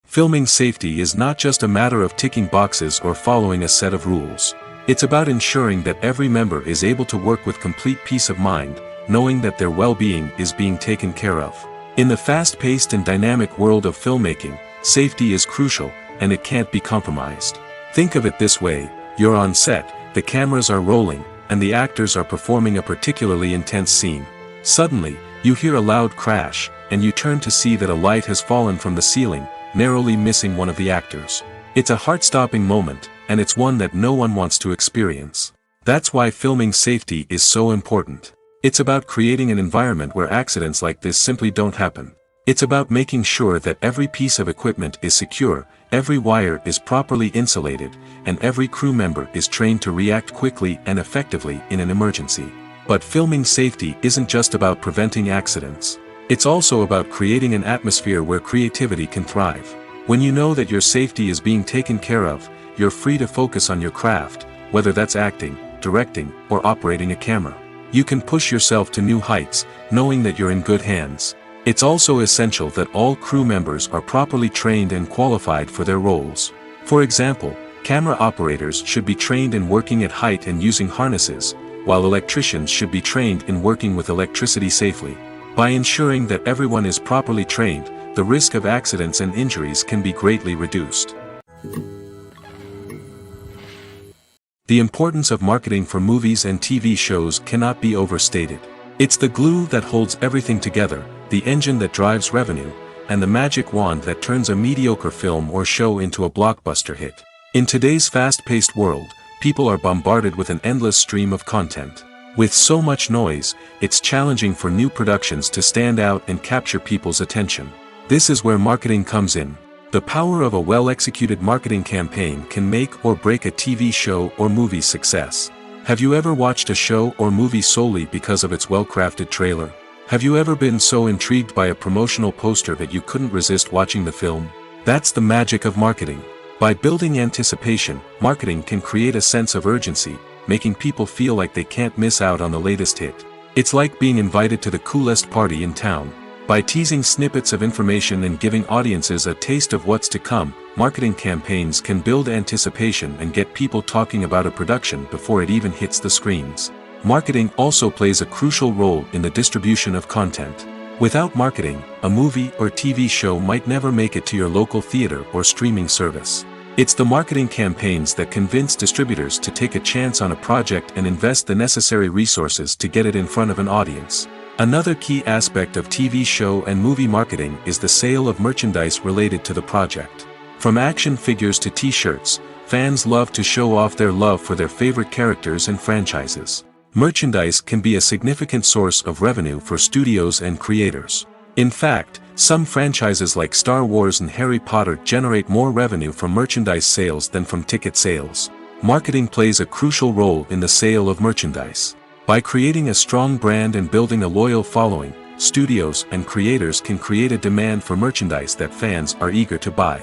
Speaker 1: Filming safety is not just a matter of ticking boxes or following a set of rules. It's about ensuring that every member is able to work with complete peace of mind, knowing that their well-being is being taken care of. In the fast-paced and dynamic world of filmmaking, safety is crucial, and it can't be compromised. Think of it this way: you're on set, the cameras are rolling, and the actors are performing a particularly intense scene. Suddenly, you hear a loud crash, and you turn to see that a light has fallen from the ceiling, narrowly missing one of the actors. It's a heart-stopping moment, and it's one that no one wants to experience. That's why filming safety is so important. It's about creating an environment where accidents like this simply don't happen. It's about making sure that every piece of equipment is secure, every wire is properly insulated, and every crew member is trained to react quickly and effectively in an emergency. But filming safety isn't just about preventing accidents. It's also about creating an atmosphere where creativity can thrive. When you know that your safety is being taken care of, you're free to focus on your craft, whether that's acting, directing, or operating a camera. You can push yourself to new heights, knowing that you're in good hands. It's also essential that all crew members are properly trained and qualified for their roles. For example, camera operators should be trained in working at height and using harnesses, while electricians should be trained in working with electricity safely. By ensuring that everyone is properly trained, the risk of accidents and injuries can be greatly reduced. The importance of marketing for movies and TV shows cannot be overstated. It's the glue that holds everything together, the engine that drives revenue, and the magic wand that turns a mediocre film or show into a blockbuster hit. In today's fast-paced world, people are bombarded with an endless stream of content. With so much noise, it's challenging for new productions to stand out and capture people's attention. This is where marketing comes in. The power of a well-executed marketing campaign can make or break a TV show or movie's success. Have you ever watched a show or movie solely because of its well-crafted trailer? Have you ever been so intrigued by a promotional poster that you couldn't resist watching the film? That's the magic of marketing. By building anticipation, marketing can create a sense of urgency, making people feel like they can't miss out on the latest hit. It's like being invited to the coolest party in town. By teasing snippets of information and giving audiences a taste of what's to come, marketing campaigns can build anticipation and get people talking about a production before it even hits the screens. Marketing also plays a crucial role in the distribution of content. Without marketing, a movie or TV show might never make it to your local theater or streaming service. It's the marketing campaigns that convince distributors to take a chance on a project and invest the necessary resources to get it in front of an audience. Another key aspect of TV show and movie marketing is the sale of merchandise related to the project. From action figures to t-shirts, fans love to show off their love for their favorite characters and franchises. Merchandise can be a significant source of revenue for studios and creators. In fact, some franchises like Star Wars and Harry Potter generate more revenue from merchandise sales than from ticket sales. Marketing plays a crucial role in the sale of merchandise. By creating a strong brand and building a loyal following, studios and creators can create a demand for merchandise that fans are eager to buy.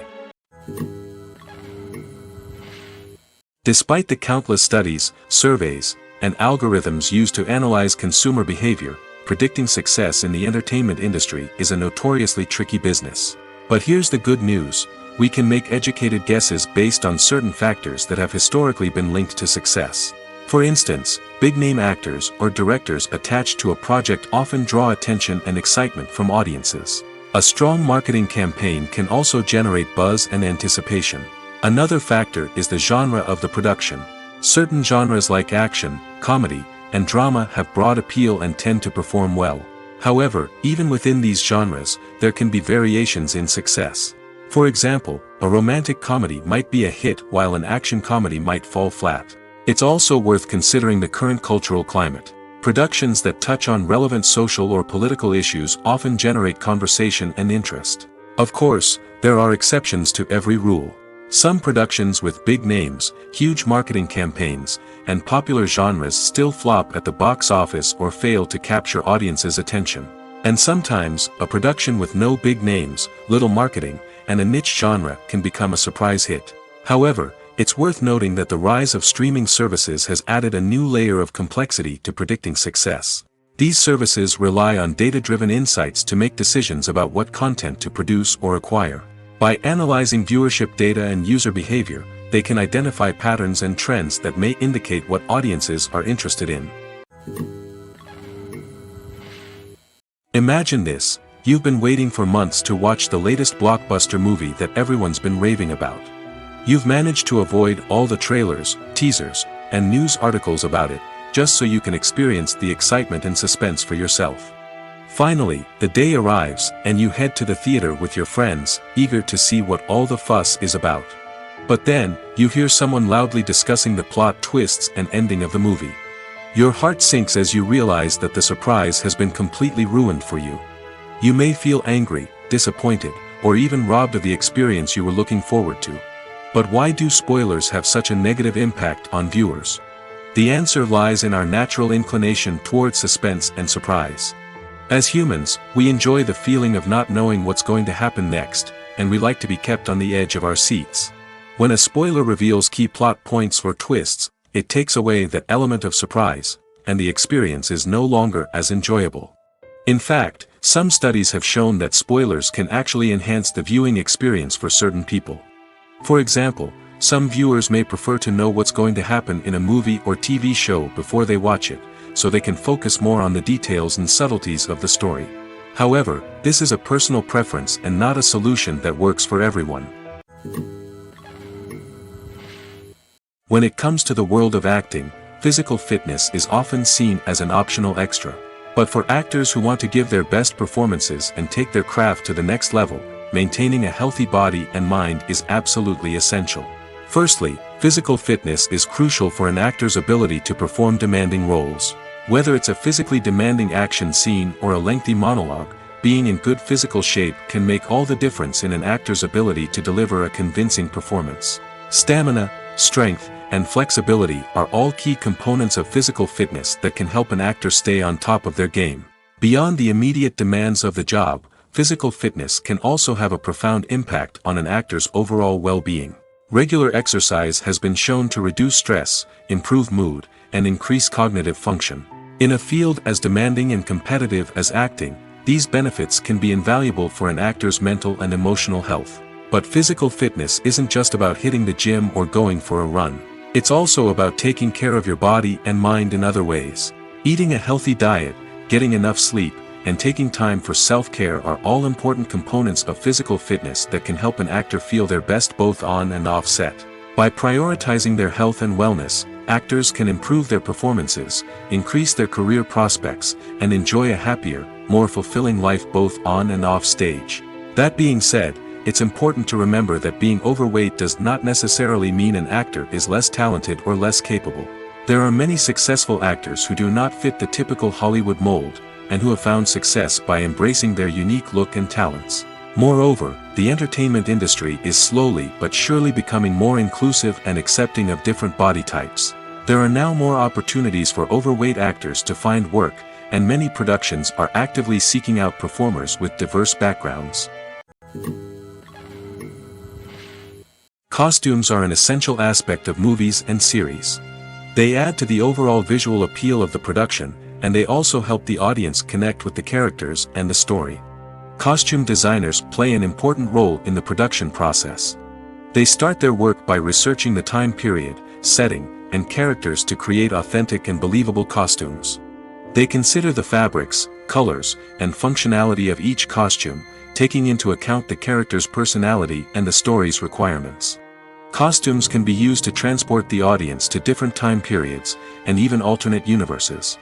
Speaker 1: Despite the countless studies, surveys, and algorithms used to analyze consumer behavior, predicting success in the entertainment industry is a notoriously tricky business. But here's the good news: we can make educated guesses based on certain factors that have historically been linked to success. For instance, big-name actors or directors attached to a project often draw attention and excitement from audiences. A strong marketing campaign can also generate buzz and anticipation. Another factor is the genre of the production. Certain genres like action, comedy, and drama have broad appeal and tend to perform well. However, even within these genres, there can be variations in success. For example, a romantic comedy might be a hit while an action comedy might fall flat. It's also worth considering the current cultural climate. Productions that touch on relevant social or political issues often generate conversation and interest. Of course, there are exceptions to every rule. Some productions with big names, huge marketing campaigns, and popular genres still flop at the box office or fail to capture audiences' attention. And sometimes, a production with no big names, little marketing, and a niche genre can become a surprise hit. However, it's worth noting that the rise of streaming services has added a new layer of complexity to predicting success. These services rely on data-driven insights to make decisions about what content to produce or acquire. By analyzing viewership data and user behavior, they can identify patterns and trends that may indicate what audiences are interested in. Imagine this: you've been waiting for months to watch the latest blockbuster movie that everyone's been raving about. You've managed to avoid all the trailers, teasers, and news articles about it, just so you can experience the excitement and suspense for yourself. Finally, the day arrives, and you head to the theater with your friends, eager to see what all the fuss is about. But then, you hear someone loudly discussing the plot twists and ending of the movie. Your heart sinks as you realize that the surprise has been completely ruined for you. You may feel angry, disappointed, or even robbed of the experience you were looking forward to. But why do spoilers have such a negative impact on viewers? The answer lies in our natural inclination toward suspense and surprise. As humans, we enjoy the feeling of not knowing what's going to happen next, and we like to be kept on the edge of our seats. When a spoiler reveals key plot points or twists, it takes away that element of surprise, and the experience is no longer as enjoyable. In fact, some studies have shown that spoilers can actually enhance the viewing experience for certain people. For example, some viewers may prefer to know what's going to happen in a movie or TV show before they watch it, so they can focus more on the details and subtleties of the story. However, this is a personal preference and not a solution that works for everyone. When it comes to the world of acting, physical fitness is often seen as an optional extra. But for actors who want to give their best performances and take their craft to the next level, maintaining a healthy body and mind is absolutely essential. Firstly, physical fitness is crucial for an actor's ability to perform demanding roles. Whether it's a physically demanding action scene or a lengthy monologue, being in good physical shape can make all the difference in an actor's ability to deliver a convincing performance. Stamina, strength, and flexibility are all key components of physical fitness that can help an actor stay on top of their game. Beyond the immediate demands of the job, physical fitness can also have a profound impact on an actor's overall well-being. Regular exercise has been shown to reduce stress, improve mood, and increase cognitive function. In a field as demanding and competitive as acting, these benefits can be invaluable for an actor's mental and emotional health. But physical fitness isn't just about hitting the gym or going for a run. It's also about taking care of your body and mind in other ways. Eating a healthy diet, getting enough sleep, and taking time for self-care are all important components of physical fitness that can help an actor feel their best both on and off set. By prioritizing their health and wellness, actors can improve their performances, increase their career prospects, and enjoy a happier, more fulfilling life both on and off stage. That being said, it's important to remember that being overweight does not necessarily mean an actor is less talented or less capable. There are many successful actors who do not fit the typical Hollywood mold, and who have found success by embracing their unique look and talents. Moreover, the entertainment industry is slowly but surely becoming more inclusive and accepting of different body types. There are now more opportunities for overweight actors to find work, and many productions are actively seeking out performers with diverse backgrounds. Costumes are an essential aspect of movies and series. They add to the overall visual appeal of the production, and they also help the audience connect with the characters and the story. Costume designers play an important role in the production process. They start their work by researching the time period, setting, and characters to create authentic and believable costumes. They consider the fabrics, colors, and functionality of each costume, taking into account the character's personality and the story's requirements. Costumes can be used to transport the audience to different time periods, and even alternate universes.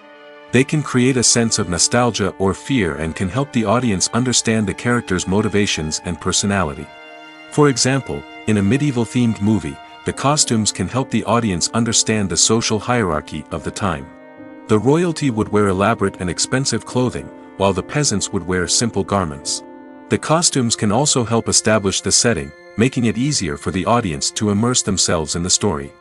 Speaker 1: They can create a sense of nostalgia or fear and can help the audience understand the character's motivations and personality. For example, in a medieval-themed movie, the costumes can help the audience understand the social hierarchy of the time. The royalty would wear elaborate and expensive clothing, while the peasants would wear simple garments. The costumes can also help establish the setting, making it easier for the audience to immerse themselves in the story.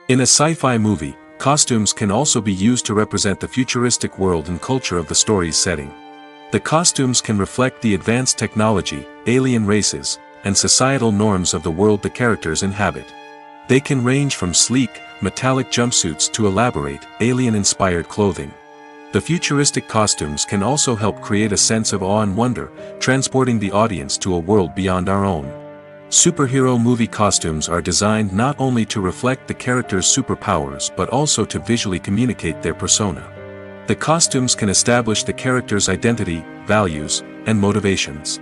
Speaker 1: In a sci-fi movie, costumes can also be used to represent the futuristic world and culture of the story's setting. The costumes can reflect the advanced technology, alien races, and societal norms of the world the characters inhabit. They can range from sleek, metallic jumpsuits to elaborate, alien-inspired clothing. The futuristic costumes can also help create a sense of awe and wonder, transporting the audience to a world beyond our own. Superhero movie costumes are designed not only to reflect the character's superpowers but also to visually communicate their persona. The costumes can establish the character's identity, values, and motivations.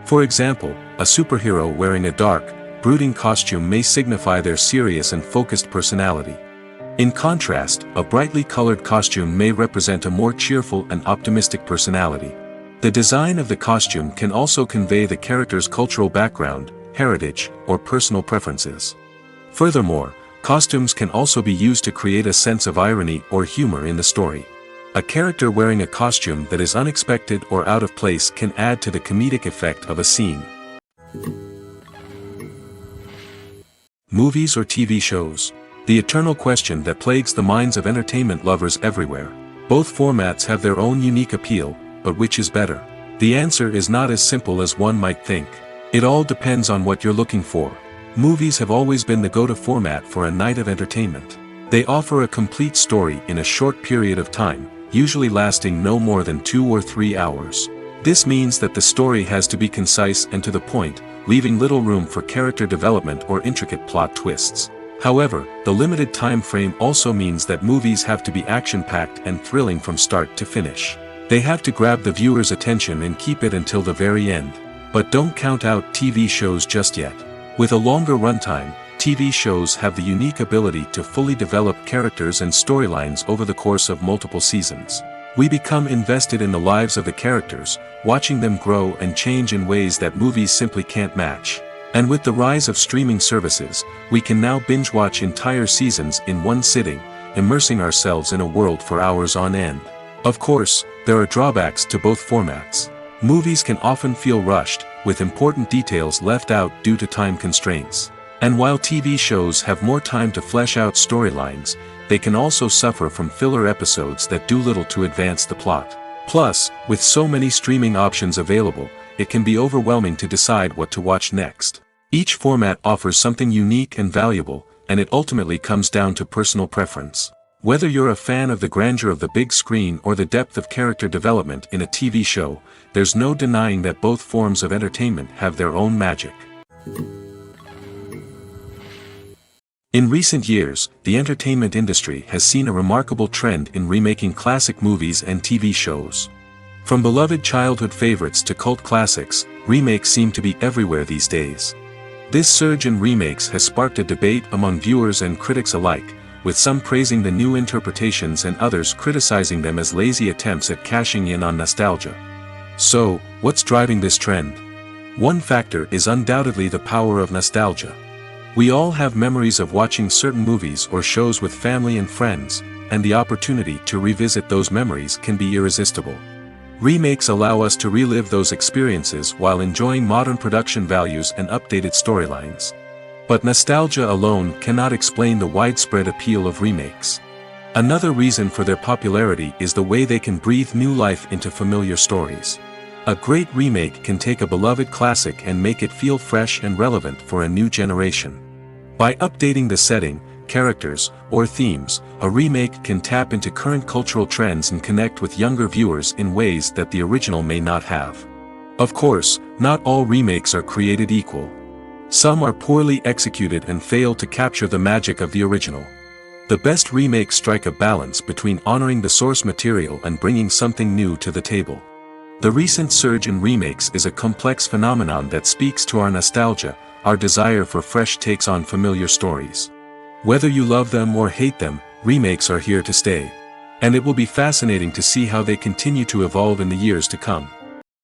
Speaker 1: For example, a superhero wearing a dark, brooding costume may signify their serious and focused personality. In contrast, a brightly colored costume may represent a more cheerful and optimistic personality. The design of the costume can also convey the character's cultural background, heritage, or personal preferences. Furthermore, costumes can also be used to create a sense of irony or humor in the story. A character wearing a costume that is unexpected or out of place can add to the comedic effect of a scene. Movies or TV shows? The eternal question that plagues the minds of entertainment lovers everywhere. Both formats have their own unique appeal, but which is better? The answer is not as simple as one might think. It all depends on what you're looking for. Movies have always been the go-to format for a night of entertainment. They offer a complete story in a short period of time, usually lasting no more than 2 or 3 hours. This means that the story has to be concise and to the point, leaving little room for character development or intricate plot twists. However, the limited time frame also means that movies have to be action-packed and thrilling from start to finish. They have to grab the viewer's attention and keep it until the very end. But don't count out TV shows just yet. With a longer runtime, TV shows have the unique ability to fully develop characters and storylines over the course of multiple seasons. We become invested in the lives of the characters, watching them grow and change in ways that movies simply can't match. And with the rise of streaming services, we can now binge-watch entire seasons in one sitting, immersing ourselves in a world for hours on end. Of course, there are drawbacks to both formats. Movies can often feel rushed, with important details left out due to time constraints. And while TV shows have more time to flesh out storylines, they can also suffer from filler episodes that do little to advance the plot. Plus, with so many streaming options available, it can be overwhelming to decide what to watch next. Each format offers something unique and valuable, and it ultimately comes down to personal preference. Whether you're a fan of the grandeur of the big screen or the depth of character development in a TV show, there's no denying that both forms of entertainment have their own magic. In recent years, the entertainment industry has seen a remarkable trend in remaking classic movies and TV shows. From beloved childhood favorites to cult classics, remakes seem to be everywhere these days. This surge in remakes has sparked a debate among viewers and critics alike, with some praising the new interpretations and others criticizing them as lazy attempts at cashing in on nostalgia. So, what's driving this trend? One factor is undoubtedly the power of nostalgia. We all have memories of watching certain movies or shows with family and friends, and the opportunity to revisit those memories can be irresistible. Remakes allow us to relive those experiences while enjoying modern production values and updated storylines. But nostalgia alone cannot explain the widespread appeal of remakes. Another reason for their popularity is the way they can breathe new life into familiar stories. A great remake can take a beloved classic and make it feel fresh and relevant for a new generation. By updating the setting, characters, or themes, a remake can tap into current cultural trends and connect with younger viewers in ways that the original may not have. Of course, not all remakes are created equal. Some are poorly executed and fail to capture the magic of the original. The best remakes strike a balance between honoring the source material and bringing something new to the table. The recent surge in remakes is a complex phenomenon that speaks to our nostalgia, our desire for fresh takes on familiar stories. Whether you love them or hate them, remakes are here to stay. And it will be fascinating to see how they continue to evolve in the years to come.